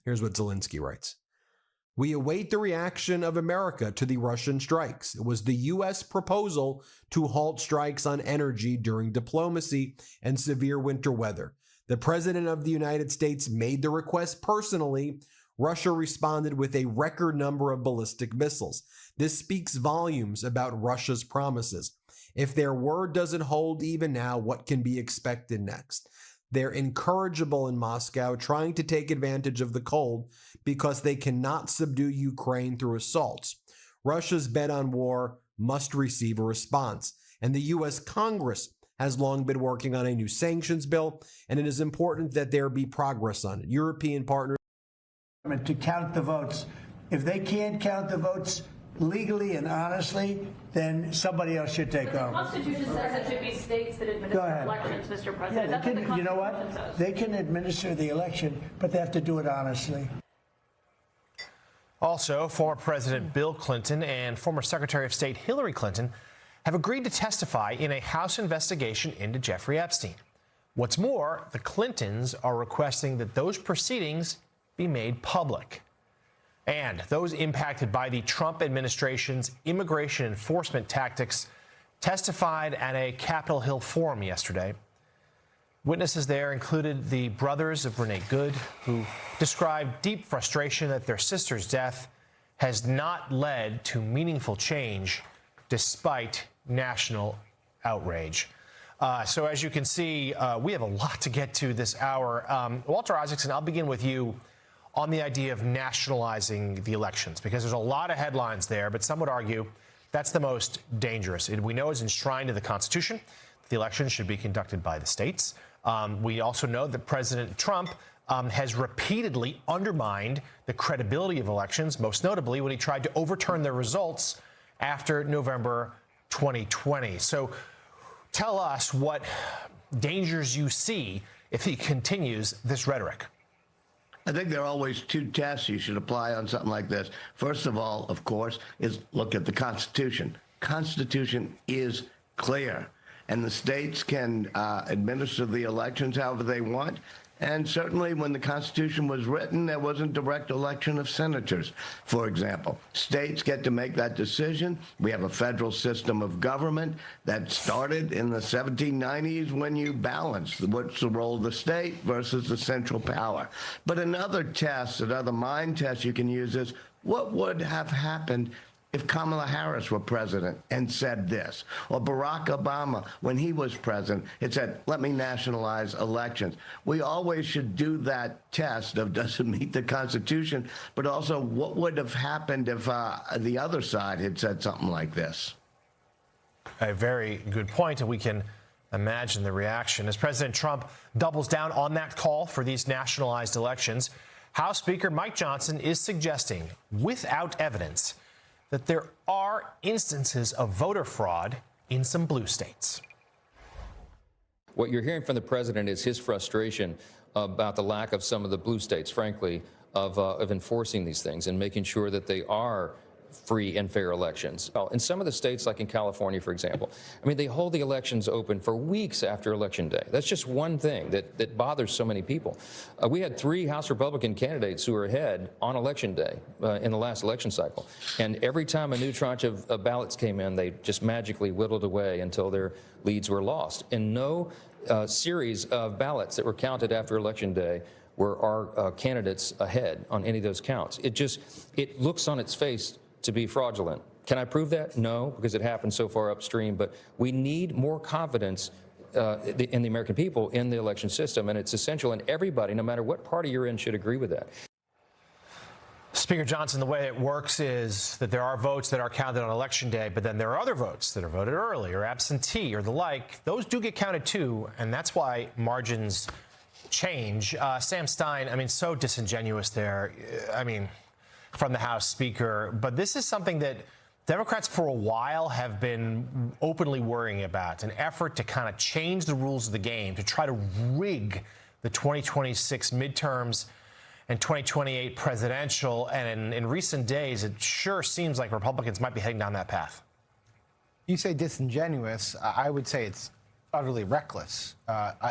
Here's what Zelensky writes. "We await the reaction of America to the Russian strikes. It was the U.S. proposal to halt strikes on energy during diplomacy and severe winter weather. The President of the United States made the request personally. Russia responded with a record number of ballistic missiles. This speaks volumes about Russia's promises. If their word doesn't hold even now, what can be expected next? They're incorrigible in Moscow, trying to take advantage of the cold because they cannot subdue Ukraine through assaults. Russia's bet on war must receive a response. And the U.S. Congress has long been working on a new sanctions bill, and it is important that there be progress on it. European partners to count the votes. If they can't count the votes legally and honestly, then somebody else should take over. The Constitution says it should be states that administer elections, Mr. President. Yeah, That's what the Constitution you know what? says. They can administer the election, but they have to do it honestly. Also, former President Bill Clinton and former Secretary of State Hillary Clinton have agreed to testify in a House investigation into Jeffrey Epstein. What's more, the Clintons are requesting that those proceedings be made public. And those impacted by the Trump administration's immigration enforcement tactics testified at a Capitol Hill forum yesterday. Witnesses there included the brothers of Renee Good, who described deep frustration that their sister's death has not led to meaningful change despite national outrage. So as you can see, we have a lot to get to this hour. Walter Isaacson, I'll begin with you on the idea of nationalizing the elections, because there's a lot of headlines there, but some would argue that's the most dangerous. We know it's enshrined in the Constitution. The election should be conducted by the states. We also know that President Trump has repeatedly undermined the credibility of elections, most notably when he tried to overturn the results after November 2020. So tell us what dangers you see if he continues this rhetoric. I think there are always two tests you should apply on something like this. First of all, of course, is look at the Constitution. Constitution is clear, and the states can administer the elections however they want. And certainly when the Constitution was written, there wasn't direct election of senators, for example. States get to make that decision. We have a federal system of government that started in the 1790s when you balance what's the role of the state versus the central power. But another test, another mind test you can use is what would have happened if Kamala Harris were president and said this, or Barack Obama, when he was president, it said, let me nationalize elections. We always should do that test of does it meet the Constitution, but also what would have happened if the other side had said something like this. A very good point, and we can imagine the reaction. As President Trump doubles down on that call for these nationalized elections, House Speaker Mike Johnson is suggesting, without evidence, that there are instances of voter fraud in some blue states. What you're hearing from the president is his frustration about the lack of some of the blue states, frankly, of enforcing these things and making sure that they are free and fair elections. In some of the states, like in California, for example, I mean, they hold the elections open for weeks after Election Day. That's just one thing that bothers so many people. We had 3 House Republican candidates who were ahead on Election Day in the last election cycle. And every time a new tranche of ballots came in, they just magically whittled away until their leads were lost. And no series of ballots that were counted after Election Day were our candidates ahead on any of those counts. It looks on its face to be fraudulent. Can I prove that? No, because it happened so far upstream. But we need more confidence in the American people in the election system, and it's essential. And everybody, no matter what party you're in, should agree with that. Speaker Johnson, the way it works is that there are votes that are counted on Election Day, but then there are other votes that are voted early or absentee or the like. Those do get counted too, and that's why margins change. Sam Stein, I mean, so disingenuous there. I mean, from the House Speaker. But this is something that Democrats for a while have been openly worrying about, an effort to kind of change the rules of the game, to try to rig the 2026 midterms and 2028 presidential. And in recent days, it sure seems like Republicans might be heading down that path. You say disingenuous. I would say it's utterly reckless.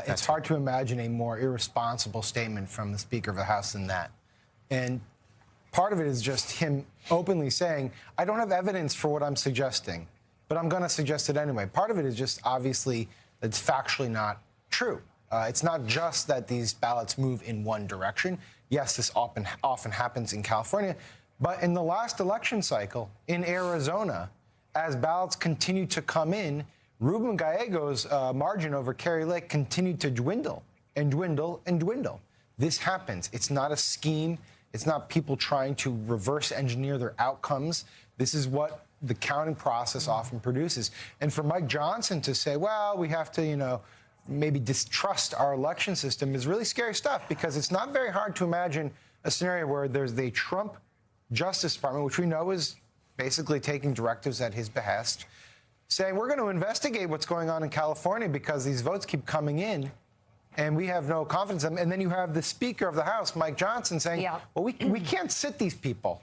It's hard to imagine a more irresponsible statement from the Speaker of the House than that. And part of it is just him openly saying, I don't have evidence for what I'm suggesting, but I'm going to suggest it anyway. Part of it is just obviously it's factually not true. It's not just that these ballots move in one direction. Yes, this often happens in California, but in the last election cycle in Arizona, as ballots continued to come in, Ruben Gallego's margin over Kari Lake continued to dwindle and dwindle and dwindle. This happens. It's not a scheme. It's not people trying to reverse engineer their outcomes. This is what the counting process often produces. And for Mike Johnson to say, well, we have to, maybe distrust our election system is really scary stuff, because it's not very hard to imagine a scenario where there's the Trump Justice Department, which we know is basically taking directives at his behest, saying we're going to investigate what's going on in California because these votes keep coming in and we have no confidence in them. And then you have the Speaker of the House, Mike Johnson, saying, well, we can't sit these people.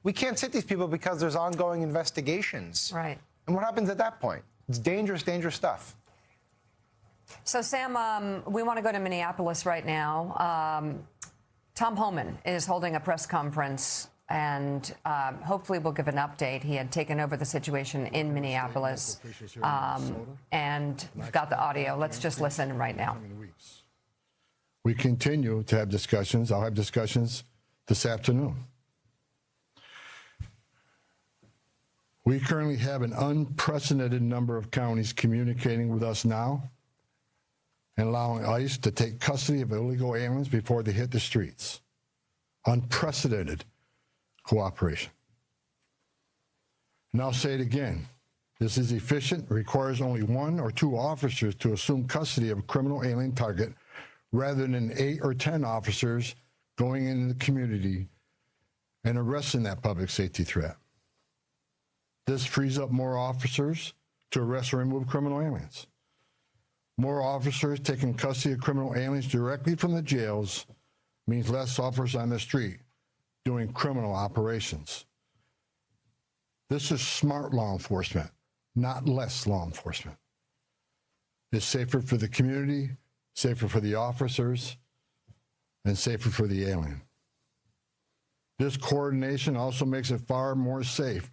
We can't sit these people because there's ongoing investigations. Right. And what happens at that point? It's dangerous, dangerous stuff. So, Sam, we want to go to Minneapolis right now. Tom Homan is holding a press conference, and hopefully we'll give an update. He had taken over the situation in Minneapolis, and we've got the audio. Let's just listen right now. We continue to have discussions. I'll have discussions this afternoon. We currently have an unprecedented number of counties communicating with us now and allowing ICE to take custody of illegal aliens before they hit the streets. Unprecedented cooperation. And I'll say it again. This is efficient, requires only 1 or 2 officers to assume custody of a criminal alien target rather than 8 or 10 officers going into the community and arresting that public safety threat. This frees up more officers to arrest or remove criminal aliens. More officers taking custody of criminal aliens directly from the jails means less officers on the street doing criminal operations. This is smart law enforcement, not less law enforcement. It's safer for the community, safer for the officers, and safer for the alien. This coordination also makes it far more safe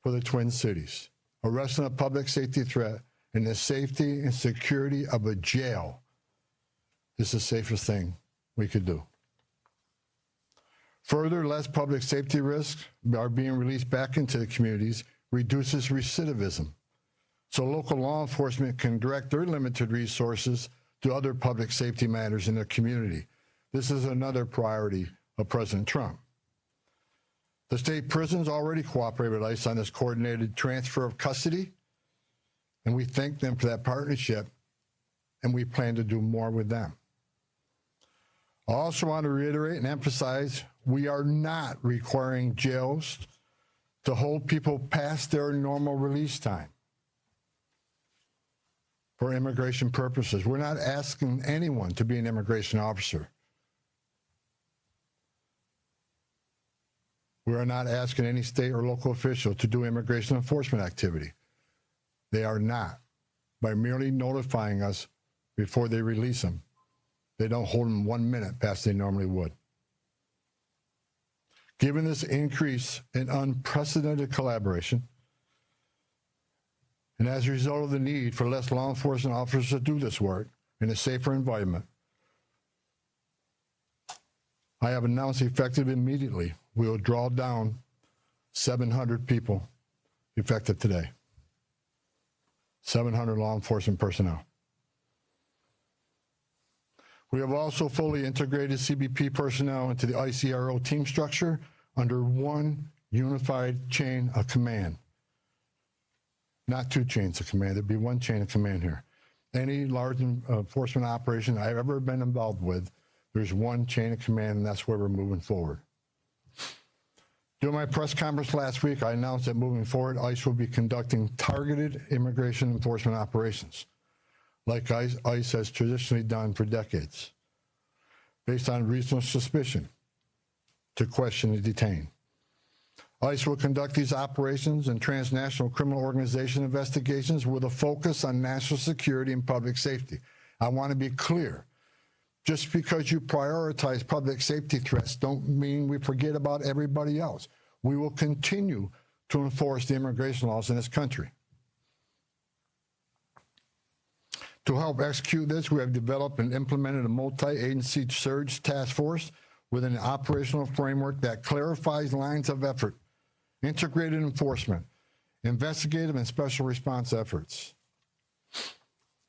for the Twin Cities. Arresting a public safety threat in the safety and security of a jail is the safest thing we could do. Further, less public safety risks are being released back into the communities, reduces recidivism. So local law enforcement can direct their limited resources to other public safety matters in the community. This is another priority of President Trump. The state prisons already cooperate with ICE on this coordinated transfer of custody, and we thank them for that partnership, and we plan to do more with them. I also want to reiterate and emphasize we are not requiring jails to hold people past their normal release time for immigration purposes. We're not asking anyone to be an immigration officer. We are not asking any state or local official to do immigration enforcement activity. They are not. By merely notifying us before they release them, they don't hold them 1 minute past they normally would. Given this increase in unprecedented collaboration, and as a result of the need for less law enforcement officers to do this work in a safer environment, I have announced effective immediately, we will draw down 700 people effective today. 700 law enforcement personnel. We have also fully integrated CBP personnel into the ICRO team structure under one unified chain of command. Not 2 chains of command, there'd be 1 chain of command here. Any large enforcement operation I've ever been involved with, there's 1 chain of command, and that's where we're moving forward. During my press conference last week, I announced that moving forward, ICE will be conducting targeted immigration enforcement operations, like ICE has traditionally done for decades, based on reasonable suspicion to question and detain. ICE will conduct these operations and transnational criminal organization investigations with a focus on national security and public safety. I want to be clear. Just because you prioritize public safety threats don't mean we forget about everybody else. We will continue to enforce the immigration laws in this country. To help execute this, we have developed and implemented a multi-agency surge task force with an operational framework that clarifies lines of effort, integrated enforcement, investigative and special response efforts.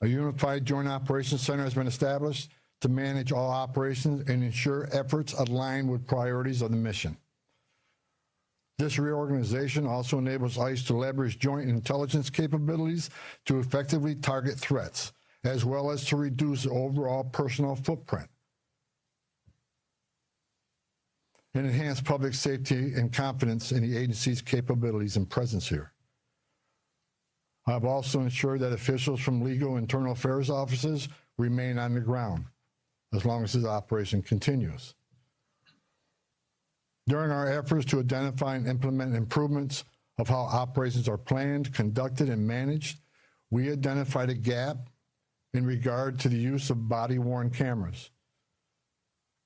A unified joint operations center has been established to manage all operations and ensure efforts align with priorities of the mission. This reorganization also enables ICE to leverage joint intelligence capabilities to effectively target threats, as well as to reduce the overall personnel footprint and enhance public safety and confidence in the agency's capabilities and presence here. I've also ensured that officials from legal internal affairs offices remain on the ground as long as this operation continues. During our efforts to identify and implement improvements of how operations are planned, conducted, and managed, we identified a gap in regard to the use of body-worn cameras.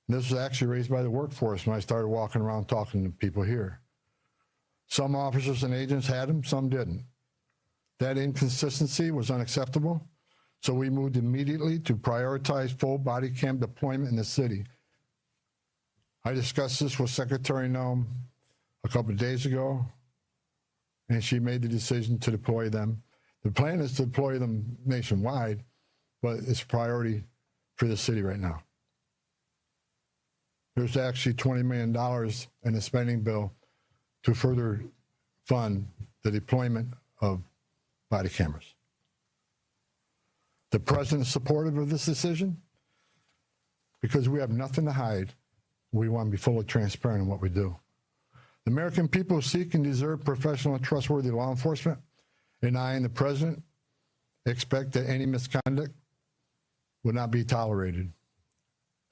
This was actually raised by the workforce when I started walking around talking to people here. Some officers and agents had them, some didn't. That inconsistency was unacceptable, so we moved immediately to prioritize full body cam deployment in the city. I discussed this with Secretary Noem a couple of days ago, and she made the decision to deploy them. The plan is to deploy them nationwide, but it's a priority for the city right now. There's actually $20 million in the spending bill to further fund the deployment of body cameras. The president is supportive of this decision, because we have nothing to hide. We want to be fully transparent in what we do. The American people seek and deserve professional and trustworthy law enforcement, and I and the President expect that any misconduct will not be tolerated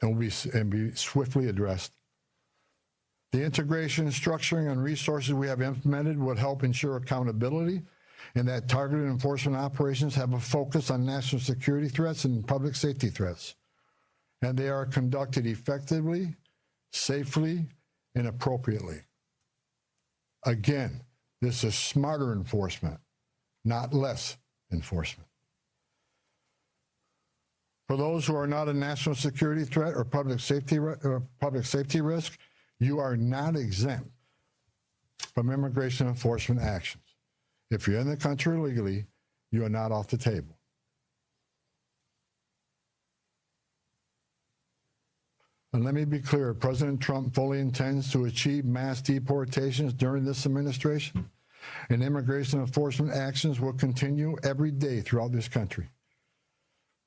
and will be swiftly addressed. The integration, structuring, and resources we have implemented would help ensure accountability and that targeted enforcement operations have a focus on national security threats and public safety threats, and they are conducted effectively, safely, and appropriately. Again, this is smarter enforcement, not less enforcement. For those who are not a national security threat or public safety risk, you are not exempt from immigration enforcement actions. If you're in the country illegally, you are not off the table. And let me be clear, President Trump fully intends to achieve mass deportations during this administration, and immigration enforcement actions will continue every day throughout this country.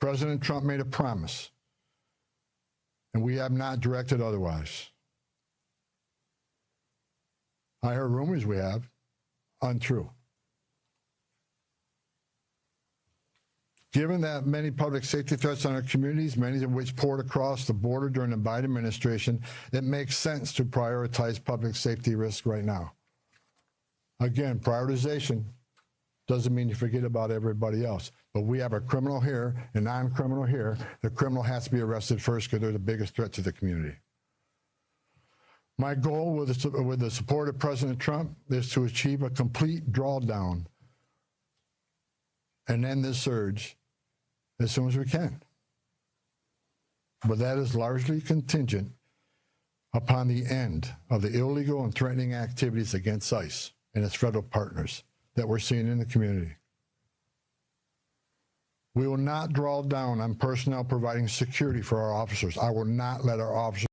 President Trump made a promise, and we have not directed otherwise. I heard rumors we have, untrue. Given that many public safety threats on our communities, many of which poured across the border during the Biden administration, it makes sense to prioritize public safety risks right now. Again, prioritization doesn't mean you forget about everybody else. But we have a criminal here, a non-criminal here. The criminal has to be arrested first because they're the biggest threat to the community. My goal with the support of President Trump is to achieve a complete drawdown and end this surge as soon as we can. But that is largely contingent upon the end of the illegal and threatening activities against ICE and its federal partners that we're seeing in the community. We will not draw down on personnel providing security for our officers. I will not let our officers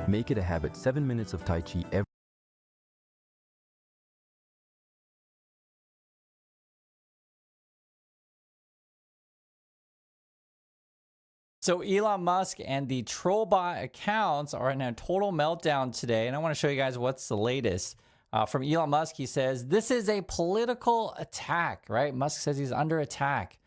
Make it a habit, 7 minutes of Tai Chi every So Elon Musk and the Trollbot accounts are in a total meltdown today, and I want to show you guys what's the latest. From Elon Musk, he says, this is a political attack, right? Musk says he's under attack.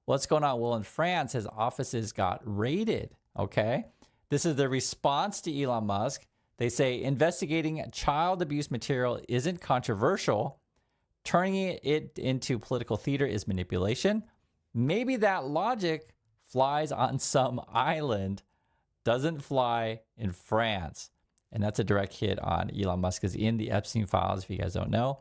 What's going on? Well, in France, his offices got raided, okay? This is the response to Elon Musk. They say investigating child abuse material isn't controversial. Turning it into political theater is manipulation. Maybe that logic flies on some island, doesn't fly in France. And that's a direct hit on Elon Musk is in the Epstein files, if you guys don't know.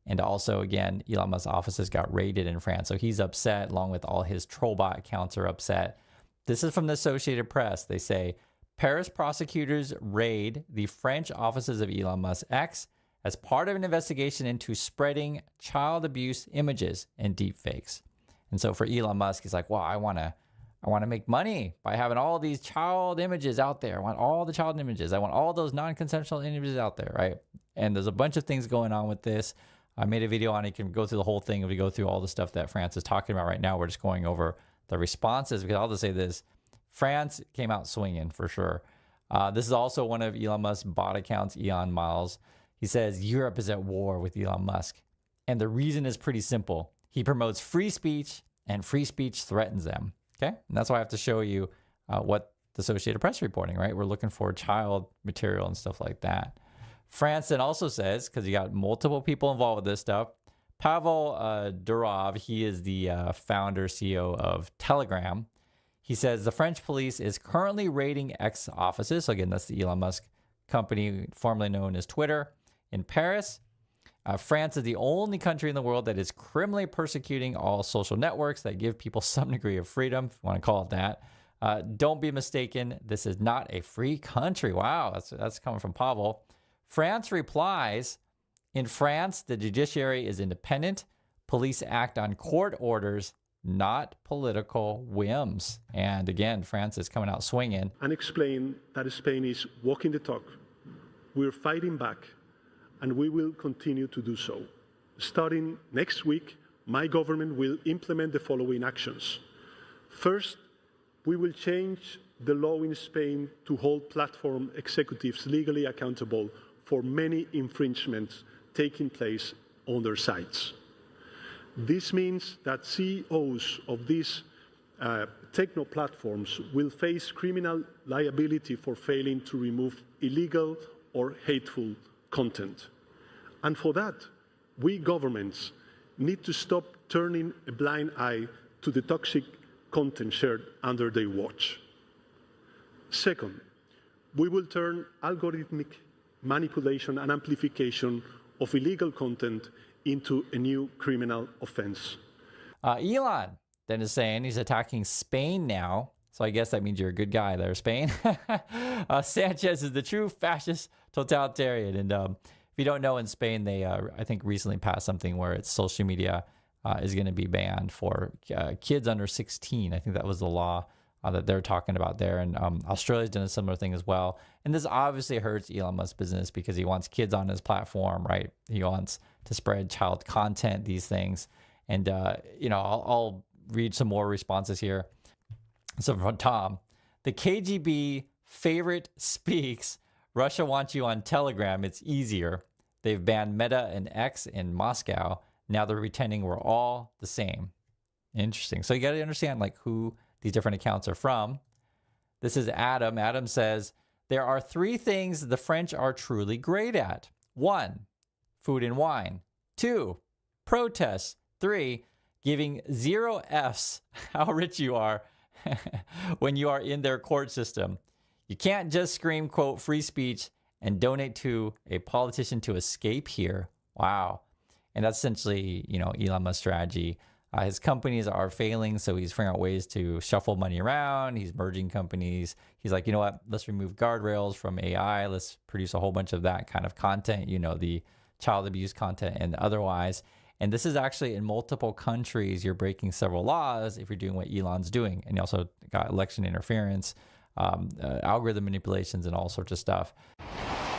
And also, again, Elon Musk's offices got raided in France. So he's upset, along with all his Trollbot accounts are upset. This is from the Associated Press. They say, Paris prosecutors raid the French offices of Elon Musk X as part of an investigation into spreading child abuse images and deepfakes. And so for Elon Musk, he's like, wow, I want to make money by having all these child images out there. I want all the child images. I want all those non-consensual images out there, right? And there's a bunch of things going on with this. I made a video on it. You can go through the whole thing if we go through all the stuff that France is talking about right now. We're just going over the responses because I'll just say this. France came out swinging for sure. This is also one of Elon Musk's bot accounts, Elon Miles. He says Europe is at war with Elon Musk. And the reason is pretty simple. He promotes free speech and free speech threatens them. Okay, and that's why I have to show you what the Associated Press reporting, right? We're looking for child material and stuff like that. France then also says, because you got multiple people involved with this stuff, Pavel Durov, he is the founder, CEO of Telegram. He says the French police is currently raiding X offices. So again, that's the Elon Musk company, formerly known as Twitter, in Paris. France is the only country in the world that is criminally persecuting all social networks that give people some degree of freedom, if you want to call it that. Don't be mistaken. This is not a free country. Wow, that's coming from Pavel. France replies, in France, the judiciary is independent. Police act on court orders not political whims. And again, France is coming out swinging. And explain that Spain is walking the talk. We're fighting back, and we will continue to do so. Starting next week, my government will implement the following actions. First, we will change the law in Spain to hold platform executives legally accountable for many infringements taking place on their sites. This means that CEOs of these techno platforms will face criminal liability for failing to remove illegal or hateful content. And for that, we governments need to stop turning a blind eye to the toxic content shared under their watch. Second, we will turn algorithmic manipulation and amplification of illegal content into a new criminal offense. Elon then is saying he's attacking Spain now. So I guess that means you're a good guy there, Spain. Sanchez is the true fascist totalitarian. And if you don't know, in Spain, they, I think, recently passed something where it's social media is going to be banned for kids under 16. I think that was the law that they're talking about there. And Australia's done a similar thing as well. And this obviously hurts Elon Musk's business because he wants kids on his platform, right? He wants to spread child content, these things. And, you know, I'll read some more responses here. So from Tom, the KGB favorite speaks, Russia wants you on Telegram. It's easier. They've banned Meta and X in Moscow. Now they're pretending we're all the same. Interesting. So you got to understand like who these different accounts are from. This is Adam. Adam says, there are 3 things the French are truly great at. 1, food and wine. 2, protests. 3, giving 0 Fs how rich you are when you are in their court system. You can't just scream, quote, free speech and donate to a politician to escape here. Wow. And that's essentially, you know, Elon Musk's strategy. His companies are failing, so he's figuring out ways to shuffle money around. He's merging companies. He's like, you know what? Let's remove guardrails from AI. Let's produce a whole bunch of that kind of content, you know, the child abuse content and otherwise. And this is actually in multiple countries. You're breaking several laws if you're doing what Elon's doing. And you also got election interference, algorithm manipulations, and all sorts of stuff.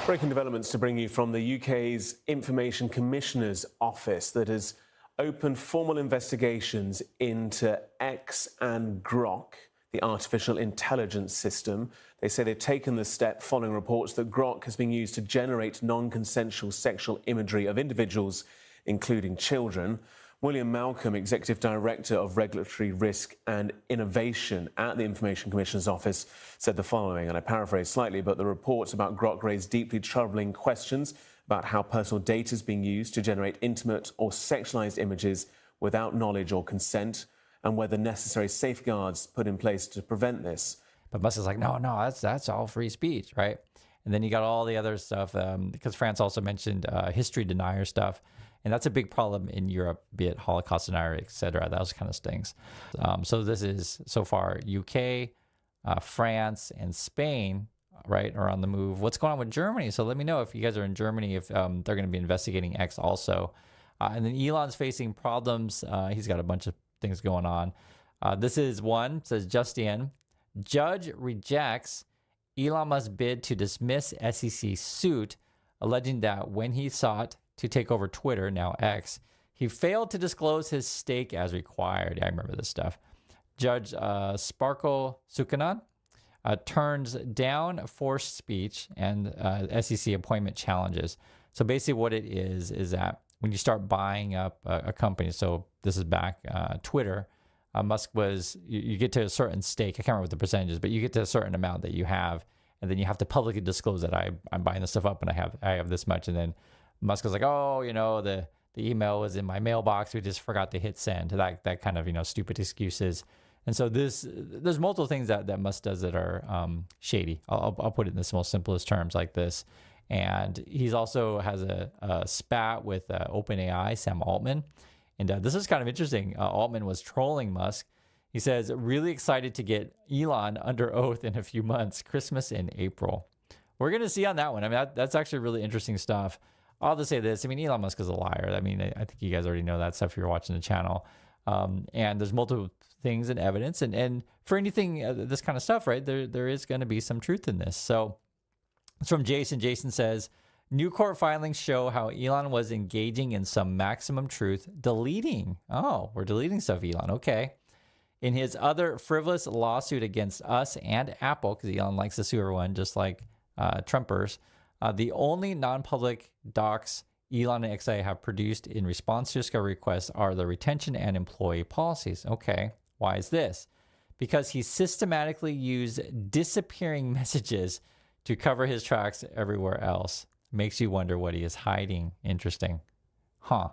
Breaking developments to bring you from the UK's Information Commissioner's Office that has opened formal investigations into X and Grok, the artificial intelligence system. They say they've taken the step following reports that Grok has been used to generate non-consensual sexual imagery of individuals, including children. William Malcolm, Executive Director of Regulatory Risk and Innovation at the Information Commissioner's Office, said the following, and I paraphrase slightly, but the reports about Grok raise deeply troubling questions about how personal data is being used to generate intimate or sexualized images without knowledge or consent, and whether necessary safeguards put in place to prevent this. But Musk is like, no, that's all free speech, right? And then you got all the other stuff, because France also mentioned history denier stuff. And that's a big problem in Europe, be it Holocaust denier, et cetera, those kind of things. So this is, so far, UK, France, and Spain, right, are on the move. What's going on with Germany? So let me know if you guys are in Germany, if they're going to be investigating X also. And then Elon's facing problems. He's got a bunch of things going on. This is one, says Justin. Judge rejects Elon Musk's bid to dismiss SEC suit, alleging that when he sought to take over Twitter, now X, he failed to disclose his stake as required. I remember this stuff. Judge Sparkle Sukanan turns down forced speech and SEC appointment challenges. So basically what it is that when you start buying up a company, so this is back Twitter, Musk was, you get to a certain stake, I can't remember what the percentage is, but you get to a certain amount that you have, and then you have to publicly disclose that I'm buying this stuff up and I have this much. And then Musk was like, oh, you know, the email was in my mailbox. We just forgot to hit send. That kind of, you know, stupid excuses. And so there's multiple things that Musk does that are shady. I'll put it in the most simplest terms like this. And he's also has a spat with OpenAI, Sam Altman. And this is kind of interesting. Altman was trolling Musk. He says, really excited to get Elon under oath in a few months, Christmas in April. We're going to see on that one. I mean, that's actually really interesting stuff. I'll just say this. I mean, Elon Musk is a liar. I mean, I think you guys already know that stuff if you're watching the channel. And there's multiple things and evidence. And for anything, this kind of stuff, right, there is going to be some truth in this. So it's from Jason. Jason says, new court filings show how Elon was engaging in some maximum truth, deleting. Oh, we're deleting stuff, Elon. Okay. In his other frivolous lawsuit against us and Apple, because Elon likes to sue everyone, just like Trumpers, the only non-public docs Elon and XAI have produced in response to discovery requests are the retention and employee policies. Okay, why is this? Because he systematically used disappearing messages to cover his tracks everywhere else. Makes you wonder what he is hiding. Interesting. Huh.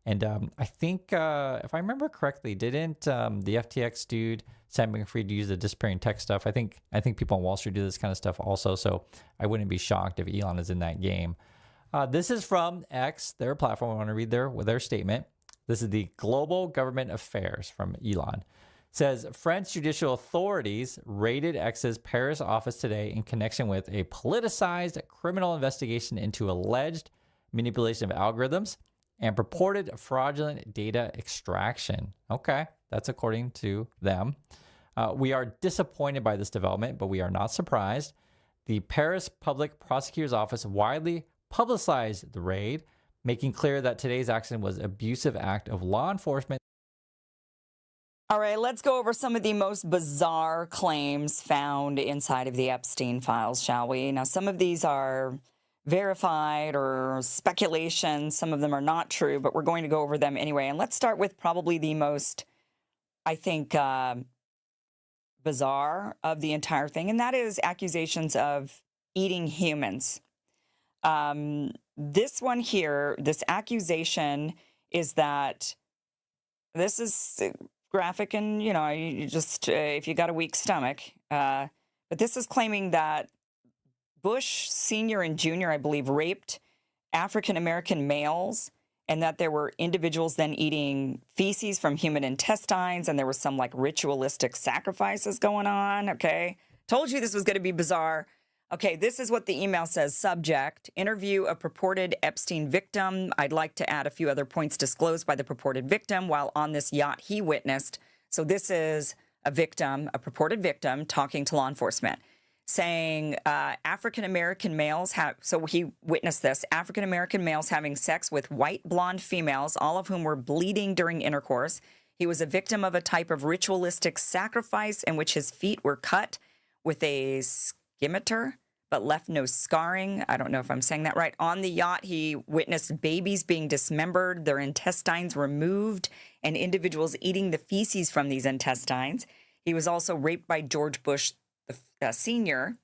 And I think, if I remember correctly, didn't the FTX dude, Sam Bankman-Fried, use the disappearing text stuff? I think people on Wall Street do this kind of stuff also, so I wouldn't be shocked if Elon is in that game. This is from X, their platform. I want to read their statement. This is the Global Government Affairs from Elon. It says, French judicial authorities raided X's Paris office today in connection with a politicized criminal investigation into alleged manipulation of algorithms and purported fraudulent data extraction. Okay, that's according to them. We are disappointed by this development, but we are not surprised. The Paris Public Prosecutor's Office widely publicized the raid, making clear that today's action was an abusive act of law enforcement. All right, let's go over some of the most bizarre claims found inside of the Epstein files, shall we? Now, some of these are verified or speculation. Some of them are not true, but we're going to go over them anyway. And let's start with probably the most, I think, bizarre of the entire thing, and that is accusations of eating humans. This one here, this accusation is that this is graphic and, you just, if you got a weak stomach, but this is claiming that Bush Sr. and Jr., I believe, raped African-American males, and that there were individuals then eating feces from human intestines, and there was some like ritualistic sacrifices going on. Okay. Told you this was going to be bizarre. Okay, this is what the email says. Subject, interview a purported Epstein victim. I'd like to add a few other points disclosed by the purported victim while on this yacht he witnessed. So this is a victim, a purported victim, talking to law enforcement, saying African-American males have, so he witnessed this, African-American males having sex with white blonde females, all of whom were bleeding during intercourse. He was a victim of a type of ritualistic sacrifice in which his feet were cut with a scimitar, but left no scarring. I don't know if I'm saying that right. On the yacht, he witnessed babies being dismembered, their intestines removed, and individuals eating the feces from these intestines. He was also raped by George Bush Sr.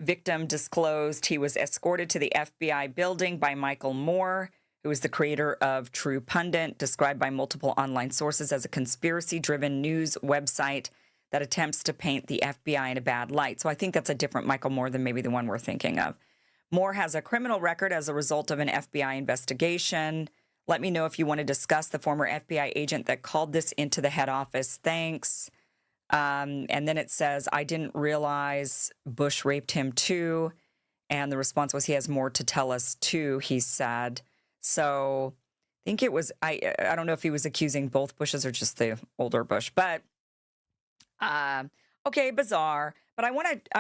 Victim disclosed he was escorted to the FBI building by Michael Moore, who is the creator of True Pundit, described by multiple online sources as a conspiracy-driven news website that attempts to paint the FBI in a bad light. So I think that's a different Michael Moore than maybe the one we're thinking of. Moore has a criminal record as a result of an FBI investigation. Let me know if you want to discuss the former FBI agent that called this into the head office. Thanks. And then it says, I didn't realize Bush raped him too. And the response was, he has more to tell us too, he said. So I think it was, I don't know if he was accusing both Bushes or just the older Bush, but okay, bizarre. But I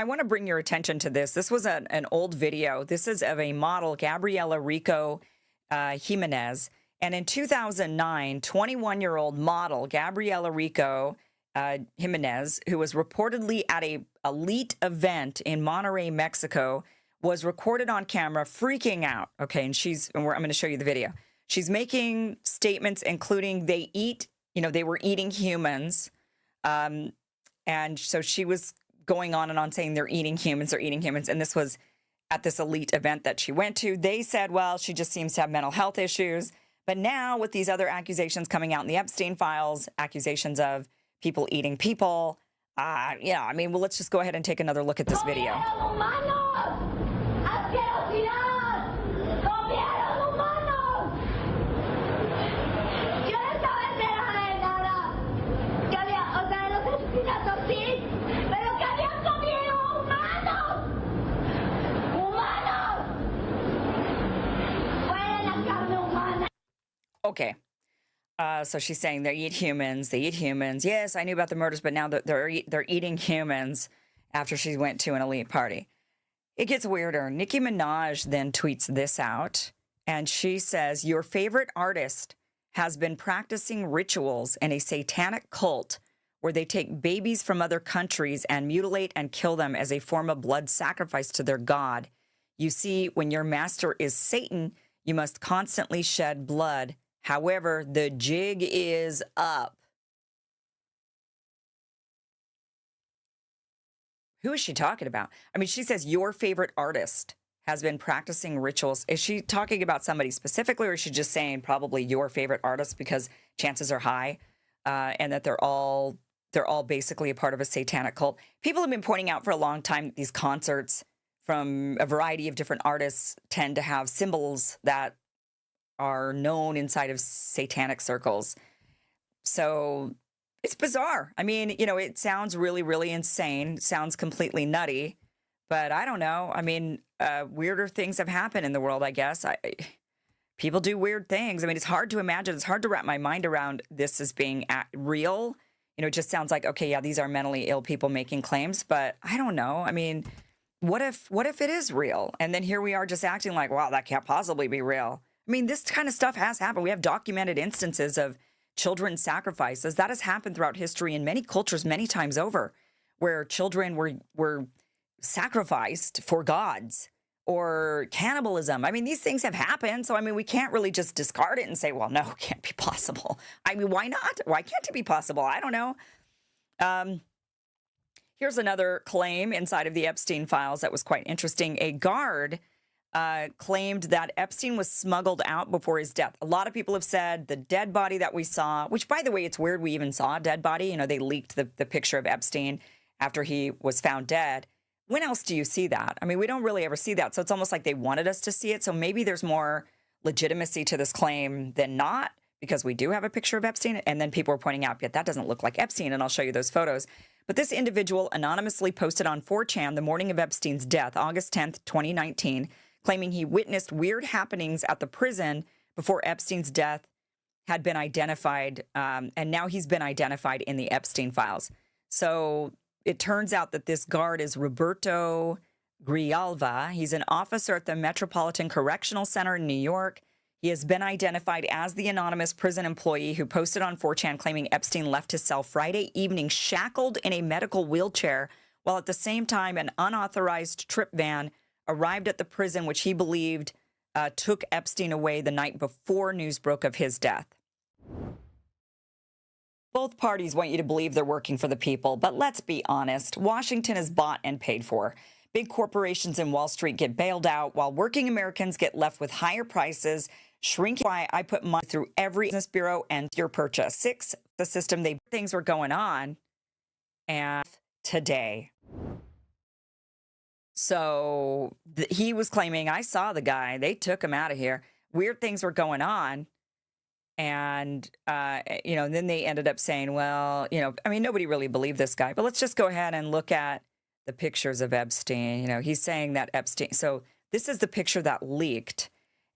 want to bring your attention to this. This was an old video. This is of a model, Gabriela Rico Jimenez. And in 2009, 21-year-old model Gabriela Rico Jimenez, who was reportedly at a elite event in Monterrey, Mexico, was recorded on camera freaking out. Okay, and I'm going to show you the video. She's making statements, including they were eating humans. And so she was going on and on saying they're eating humans. And this was at this elite event that she went to. They said, well, she just seems to have mental health issues. But now with these other accusations coming out in the Epstein files, accusations of people eating people, let's just go ahead and take another look at this video. Okay. So she's saying they eat humans. They eat humans. Yes, I knew about the murders, but now they're eating humans after she went to an elite party. It gets weirder. Nicki Minaj then tweets this out, and she says, "Your favorite artist has been practicing rituals in a satanic cult where they take babies from other countries and mutilate and kill them as a form of blood sacrifice to their god. You see, when your master is Satan, you must constantly shed blood. However, the jig is up." Who is she talking about? I mean, she says your favorite artist has been practicing rituals. Is she talking about somebody specifically, or is she just saying probably your favorite artist because chances are high, and that they're all basically a part of a satanic cult? People have been pointing out for a long time that these concerts from a variety of different artists tend to have symbols that are known inside of satanic circles. So it's bizarre. I mean, you know, it sounds really, really insane. Sounds completely nutty, but I don't know. I mean, weirder things have happened in the world, I guess. People do weird things. I mean, it's hard to imagine. It's hard to wrap my mind around this as being real. You know, it just sounds like, okay, yeah, these are mentally ill people making claims, but I don't know. I mean, what if it is real? And then here we are just acting like, wow, that can't possibly be real. I mean, this kind of stuff has happened. We have documented instances of children sacrifices. That has happened throughout history in many cultures, many times over, where children were sacrificed for gods, or cannibalism. I mean, these things have happened. So, I mean, we can't really just discard it and say, well, no, it can't be possible. I mean, why not? Why can't it be possible? I don't know. Here's another claim inside of the Epstein files that was quite interesting. A guard claimed that Epstein was smuggled out before his death. A lot of people have said the dead body that we saw, which, by the way, it's weird we even saw a dead body. You know, they leaked the picture of Epstein after he was found dead. When else do you see that? I mean, we don't really ever see that. So it's almost like they wanted us to see it. So maybe there's more legitimacy to this claim than not, because we do have a picture of Epstein. And then people were pointing out, yet that doesn't look like Epstein. And I'll show you those photos. But this individual anonymously posted on 4chan the morning of Epstein's death, August 10th, 2019, claiming he witnessed weird happenings at the prison before Epstein's death had been identified. And now he's been identified in the Epstein files. So it turns out that this guard is Roberto Grijalva. He's an officer at the Metropolitan Correctional Center in New York. He has been identified as the anonymous prison employee who posted on 4chan claiming Epstein left his cell Friday evening shackled in a medical wheelchair, while at the same time an unauthorized trip van arrived at the prison, which he believed took Epstein away the night before news broke of his death. Both parties want you to believe they're working for the people, but let's be honest. Washington is bought and paid for. Big corporations in Wall Street get bailed out while working Americans get left with higher prices, shrinking. Why I put money through every business bureau and your purchase. 6, the system, things were going on. And today. So he was claiming, I saw the guy, they took him out of here. Weird things were going on. And, you know, then they ended up saying, well, you know, I mean, nobody really believed this guy, but let's just go ahead and look at the pictures of Epstein. You know, he's saying that Epstein. So this is the picture that leaked.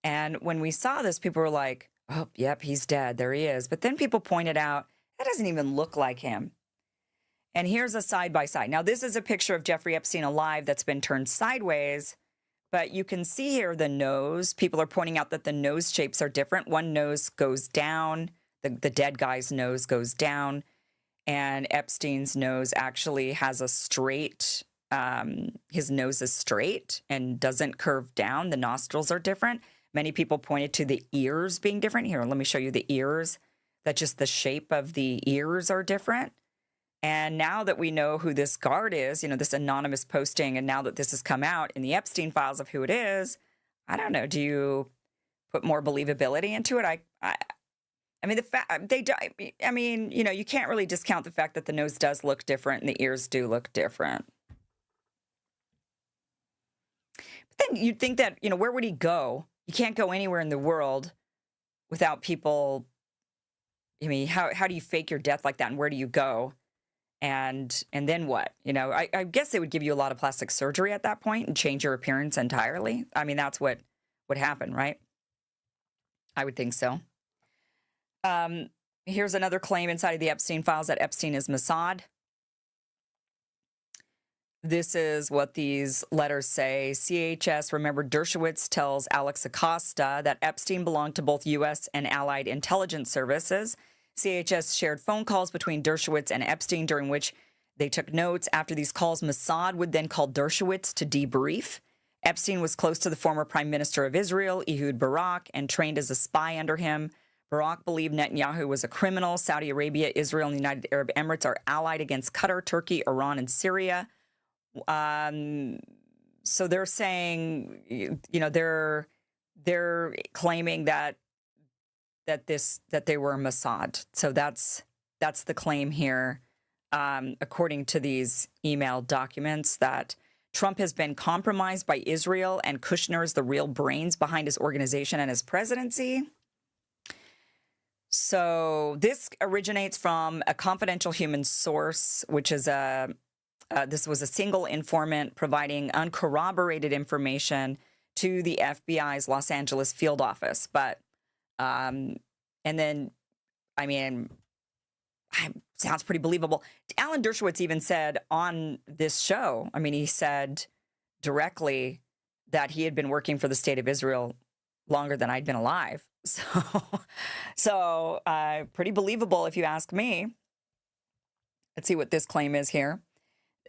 And when we saw this, people were like, oh, yep, he's dead. There he is. But then people pointed out, that doesn't even look like him. And here's a side by side. Now, this is a picture of Jeffrey Epstein alive that's been turned sideways. But you can see here the nose. People are pointing out that the nose shapes are different. One nose goes down. The dead guy's nose goes down. And Epstein's nose actually has a straight, his nose is straight and doesn't curve down. The nostrils are different. Many people pointed to the ears being different. Here, let me show you the ears, that just the shape of the ears are different. And now that we know who this guard is, you know, this anonymous posting, and now that this has come out in the Epstein files of who it is, I don't know. Do you put more believability into it? I mean, the fact I mean, you know, you can't really discount the fact that the nose does look different and the ears do look different. But then you'd think that, you know, where would he go? You can't go anywhere in the world without people. I mean, how do you fake your death like that, and where do you go? And then what? You know, I guess they would give you a lot of plastic surgery at that point and change your appearance entirely. I mean, that's what would happen, right? I would think so. Here's another claim inside of the Epstein files that Epstein is Mossad. This is what these letters say. CHS, remember, Dershowitz tells Alex Acosta that Epstein belonged to both U.S. and allied intelligence services. CHS shared phone calls between Dershowitz and Epstein during which they took notes. After these calls, Mossad would then call Dershowitz to debrief. Epstein was close to the former Prime Minister of Israel, Ehud Barak, and trained as a spy under him. Barak believed Netanyahu was a criminal. Saudi Arabia, Israel, and the United Arab Emirates are allied against Qatar, Turkey, Iran, and Syria. So they're saying, you know, they're claiming that they were Mossad. So that's the claim here, according to these email documents, that Trump has been compromised by Israel and Kushner is the real brains behind his organization and his presidency. So this originates from a confidential human source, which is this was a single informant providing uncorroborated information to the FBI's Los Angeles field office. But, and then, I mean, sounds pretty believable. Alan Dershowitz even said on this show, I mean, he said directly that he had been working for the state of Israel longer than I'd been alive. So pretty believable if you ask me. Let's see what this claim is here.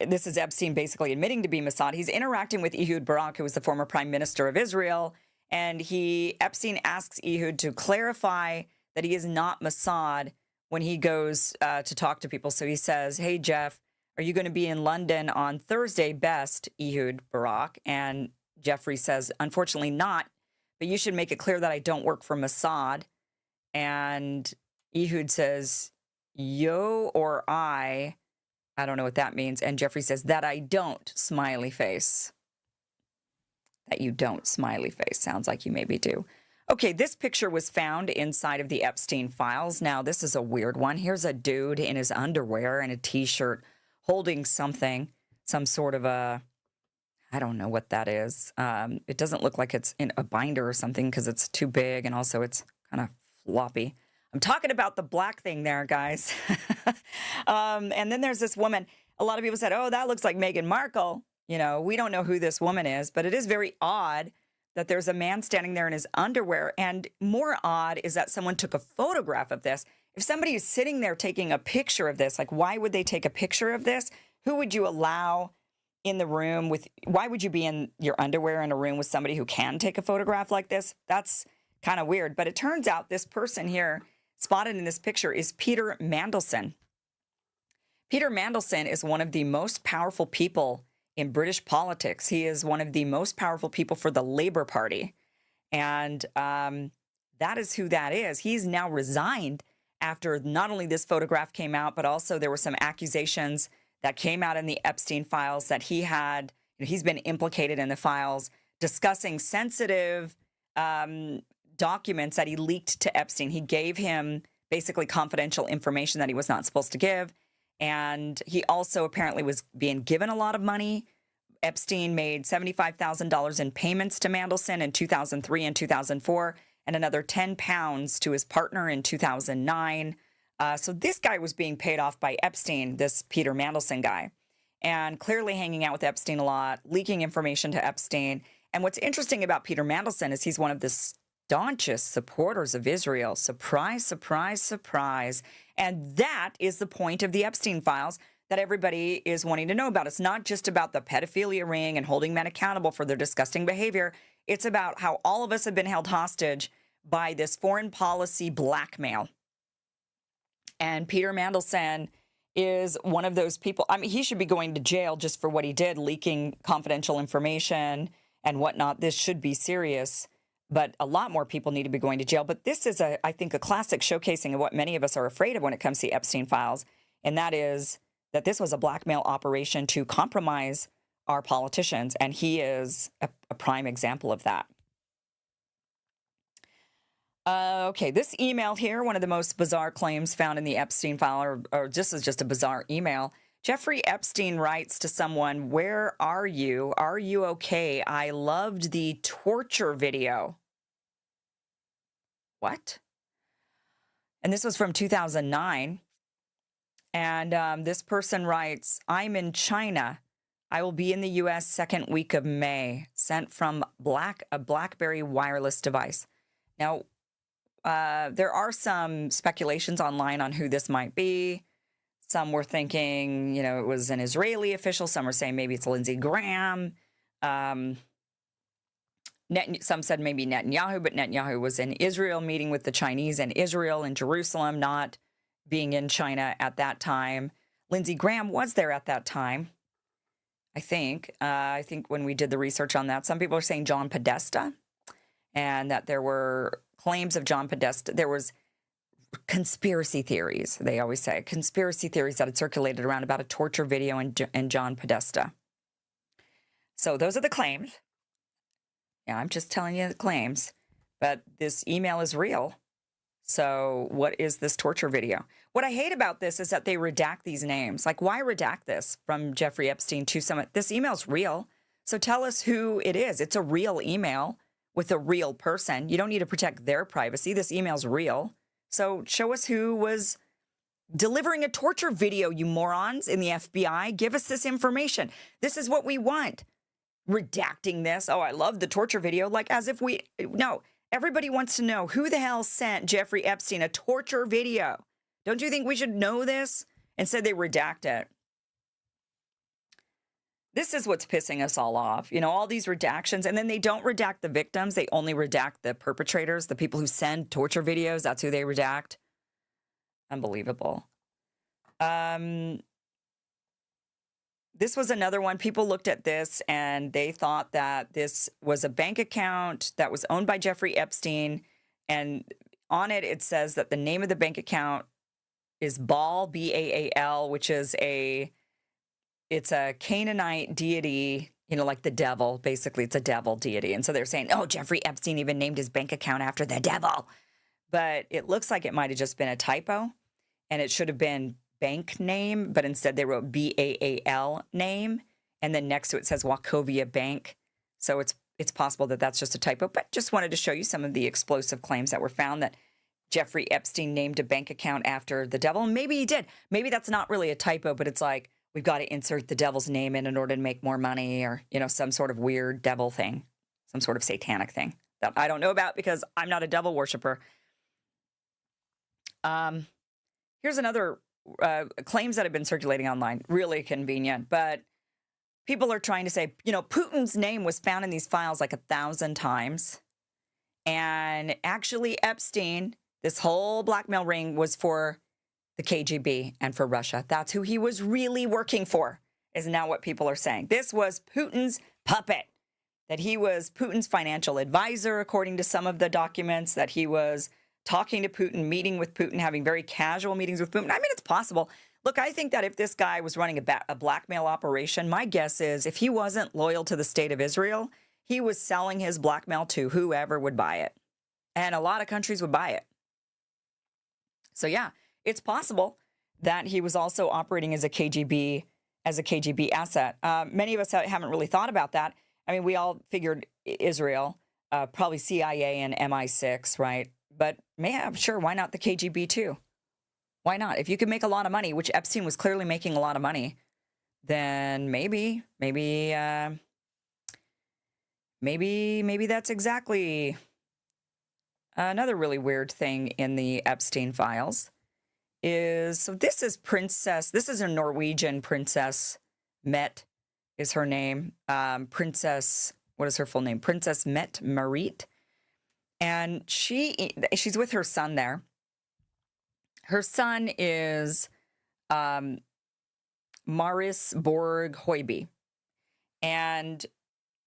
This is Epstein basically admitting to be Mossad. He's interacting with Ehud Barak, who was the former prime minister of Israel. And Epstein asks Ehud to clarify that he is not Mossad when he goes to talk to people. So he says, hey, Jeff, are you going to be in London on Thursday? Best, Ehud Barak. And Jeffrey says, unfortunately not, but you should make it clear that I don't work for Mossad. And Ehud says, yo or I don't know what that means. And Jeffrey says, that I don't, smiley face. That you don't, smiley face. Sounds like you maybe do. Okay, this picture was found inside of the Epstein files. Now, this is a weird one. Here's a dude in his underwear and a T-shirt holding something, some sort of a, I don't know what that is. It doesn't look like it's in a binder or something because it's too big and also it's kind of floppy. I'm talking about the black thing there, guys. And then there's this woman. A lot of people said, oh, that looks like Meghan Markle. You know, we don't know who this woman is, but it is very odd that there's a man standing there in his underwear. And more odd is that someone took a photograph of this. If somebody is sitting there taking a picture of this, like, why would they take a picture of this? Who would you allow in the room with? Why would you be in your underwear in a room with somebody who can take a photograph like this? That's kind of weird. But it turns out this person here spotted in this picture is Peter Mandelson. Peter Mandelson is one of the most powerful people in British politics. He is one of the most powerful people for the Labour Party. And that is who that is. He's now resigned after not only this photograph came out, but also there were some accusations that came out in the Epstein files that he's been implicated in the files, discussing sensitive documents that he leaked to Epstein. He gave him basically confidential information that he was not supposed to give. And he also apparently was being given a lot of money. Epstein made $75,000 in payments to Mandelson in 2003 and 2004, and another £10 to his partner in 2009. So this guy was being paid off by Epstein, this Peter Mandelson guy, and clearly hanging out with Epstein a lot, leaking information to Epstein. And what's interesting about Peter Mandelson is he's one of the staunchest supporters of Israel. Surprise, surprise, surprise. And that is the point of the Epstein files that everybody is wanting to know about. It's not just about the pedophilia ring and holding men accountable for their disgusting behavior. It's about how all of us have been held hostage by this foreign policy blackmail. And Peter Mandelson is one of those people. I mean, he should be going to jail just for what he did, leaking confidential information and whatnot. This should be serious. But a lot more people need to be going to jail. But this is, I think, a classic showcasing of what many of us are afraid of when it comes to the Epstein files. And that is that this was a blackmail operation to compromise our politicians. And he is a prime example of that. Okay, this email here, one of the most bizarre claims found in the Epstein file, or this is just a bizarre email. Jeffrey Epstein writes to someone, where are you? Are you okay? I loved the torture video. What? And this was from 2009. And this person writes, I'm in China. I will be in the U.S. second week of May, sent from a BlackBerry wireless device. Now, there are some speculations online on who this might be. Some were thinking, it was an Israeli official. Some were saying maybe it's Lindsey Graham. Some said maybe Netanyahu, but Netanyahu was in Israel meeting with the Chinese in Israel in Jerusalem, not being in China at that time. Lindsey Graham was there at that time, I think. I think when we did the research on that, some people are saying John Podesta, and that there were claims of John Podesta. There was conspiracy theories, they always say, conspiracy theories that had circulated around about a torture video and John Podesta. So those are the claims. Yeah, I'm just telling you the claims. But this email is real. So what is this torture video? What I hate about this is that they redact these names. Like, why redact this from Jeffrey Epstein to someone? This email's real. So tell us who it is. It's a real email with a real person. You don't need to protect their privacy. This email's real. So show us who was delivering a torture video, you morons in the FBI. Give us this information. This is what we want. Redacting this. Oh, I love the torture video. Like as if no. Everybody wants to know who the hell sent Jeffrey Epstein a torture video. Don't you think we should know this? Instead, they redact it. This is what's pissing us all off. All these redactions, and then they don't redact the victims. They only redact the perpetrators, the people who send torture videos. That's who they redact. Unbelievable. This was another one. People looked at this and they thought that this was a bank account that was owned by Jeffrey Epstein. And on it, it says that the name of the bank account is Baal, B-A-A-L, which is it's a Canaanite deity, like the devil. Basically, it's a devil deity. And so they're saying, oh, Jeffrey Epstein even named his bank account after the devil. But it looks like it might have just been a typo. And it should have been bank name, but instead they wrote B-A-A-L name, and then next to it says Wachovia Bank. So it's possible that that's just a typo, but just wanted to show you some of the explosive claims that were found that Jeffrey Epstein named a bank account after the devil. And maybe he did. Maybe that's not really a typo, but it's like, we've got to insert the devil's name in order to make more money, or, some sort of weird devil thing, some sort of satanic thing that I don't know about because I'm not a devil worshiper. Here's another claims that have been circulating online. Really convenient, but people are trying to say, Putin's name was found in these files like 1,000 times. And actually Epstein, this whole blackmail ring was for the KGB and for Russia. That's who he was really working for, is now what people are saying. This was Putin's puppet, that he was Putin's financial advisor, according to some of the documents, that he was talking to Putin, meeting with Putin, having very casual meetings with Putin. I mean, it's possible. Look, I think that if this guy was running a blackmail operation, my guess is if he wasn't loyal to the state of Israel, he was selling his blackmail to whoever would buy it. And a lot of countries would buy it. So yeah, it's possible that he was also operating as a KGB asset. Many of us haven't really thought about that. I mean, we all figured Israel, probably CIA and MI6, right? But sure, why not the KGB too? Why not? If you could make a lot of money, which Epstein was clearly making a lot of money, then maybe that's exactly another really weird thing in the Epstein files. So this is a Norwegian princess. Mette is her name. Princess, what is her full name? Princess Mette Marit. And she's with her son there. Her son is Maurice Borg Høiby. And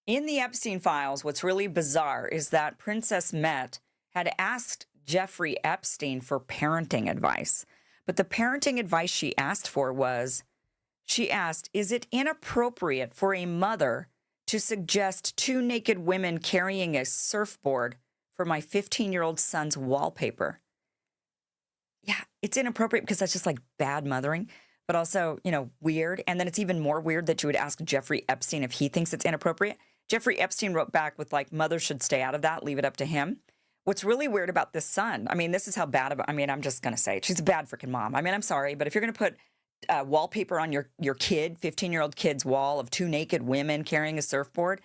in the Epstein files, what's really bizarre is that Princess Mette had asked Jeffrey Epstein for parenting advice. But the parenting advice she asked for was, she asked, is it inappropriate for a mother to suggest 2 naked women carrying a surfboard for my 15-year-old son's wallpaper? Yeah, it's inappropriate because that's just like bad mothering, but also, weird. And then it's even more weird that you would ask Jeffrey Epstein if he thinks it's inappropriate. Jeffrey Epstein wrote back with like, mothers should stay out of that, leave it up to him. what's really weird about this son, I mean, this is how bad about, I mean, I'm just going to say it. She's a bad freaking mom. I mean, I'm sorry, but if you're going to put wallpaper on your kid, 15-year-old kid's wall of two naked women carrying a surfboard,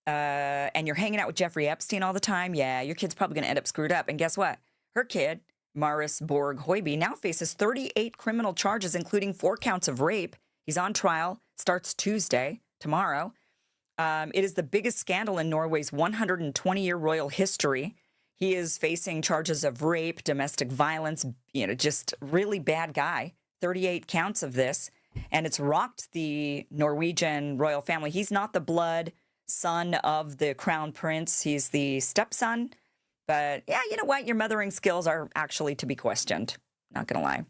and you're hanging out with Jeffrey Epstein all the time, yeah, your kid's probably going to end up screwed up. And guess what? Her kid, Maris Borg Hoiby, now faces 38 criminal charges, including 4 counts of rape. He's on trial, starts Tuesday, tomorrow. It is the biggest scandal in Norway's 120-year royal history. He is facing charges of rape, domestic violence, just really bad guy. 38 counts of this. And it's rocked the Norwegian royal family. He's not the blood son of the crown prince. He's the stepson. But yeah, you know what? Your mothering skills are actually to be questioned. Not going to lie.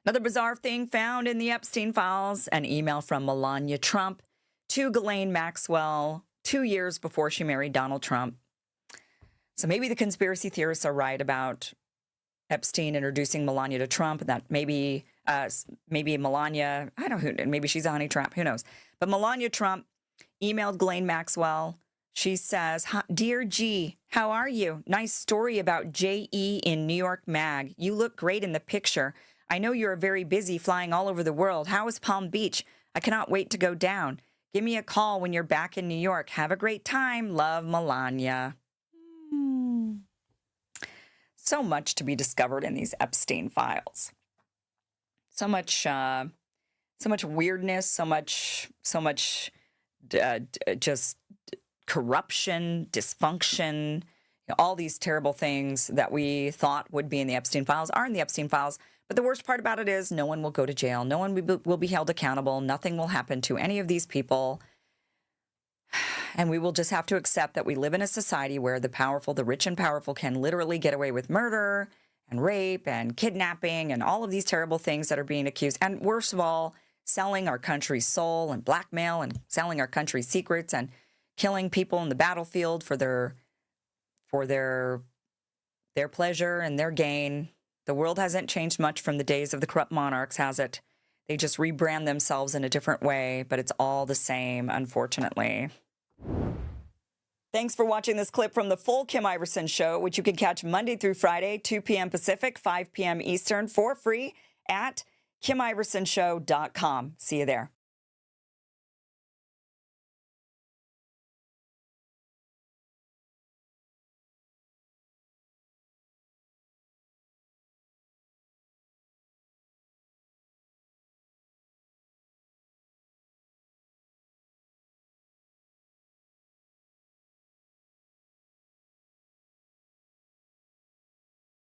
Another bizarre thing found in the Epstein files, an email from Melania Trump to Ghislaine Maxwell 2 years before she married Donald Trump. So maybe the conspiracy theorists are right about Epstein introducing Melania to Trump, and that maybe Melania, I don't know, maybe she's a honey trap, who knows. But Melania Trump emailed Ghislaine Maxwell. She says, "Dear G, how are you? Nice story about J.E. in New York Mag. You look great in the picture. I know you're very busy flying all over the world. How is Palm Beach? I cannot wait to go down. Give me a call when you're back in New York. Have a great time. Love, Melania." So much to be discovered in these Epstein files. So much weirdness. So much just corruption, dysfunction. All these terrible things that we thought would be in the Epstein files are in the Epstein files. But the worst part about it is no one will go to jail. No one will be held accountable. Nothing will happen to any of these people. And we will just have to accept that we live in a society where the rich and powerful can literally get away with murder and rape and kidnapping and all of these terrible things that are being accused. And worst of all, selling our country's soul and blackmail and selling our country's secrets and killing people in the battlefield for their pleasure and their gain. The world hasn't changed much from the days of the corrupt monarchs, has it? They just rebrand themselves in a different way, but it's all the same, unfortunately. Thanks for watching this clip from the full Kim Iversen Show, which you can catch Monday through Friday, 2 p.m. Pacific, 5 p.m. Eastern, for free at KimIversonShow.com. See you there.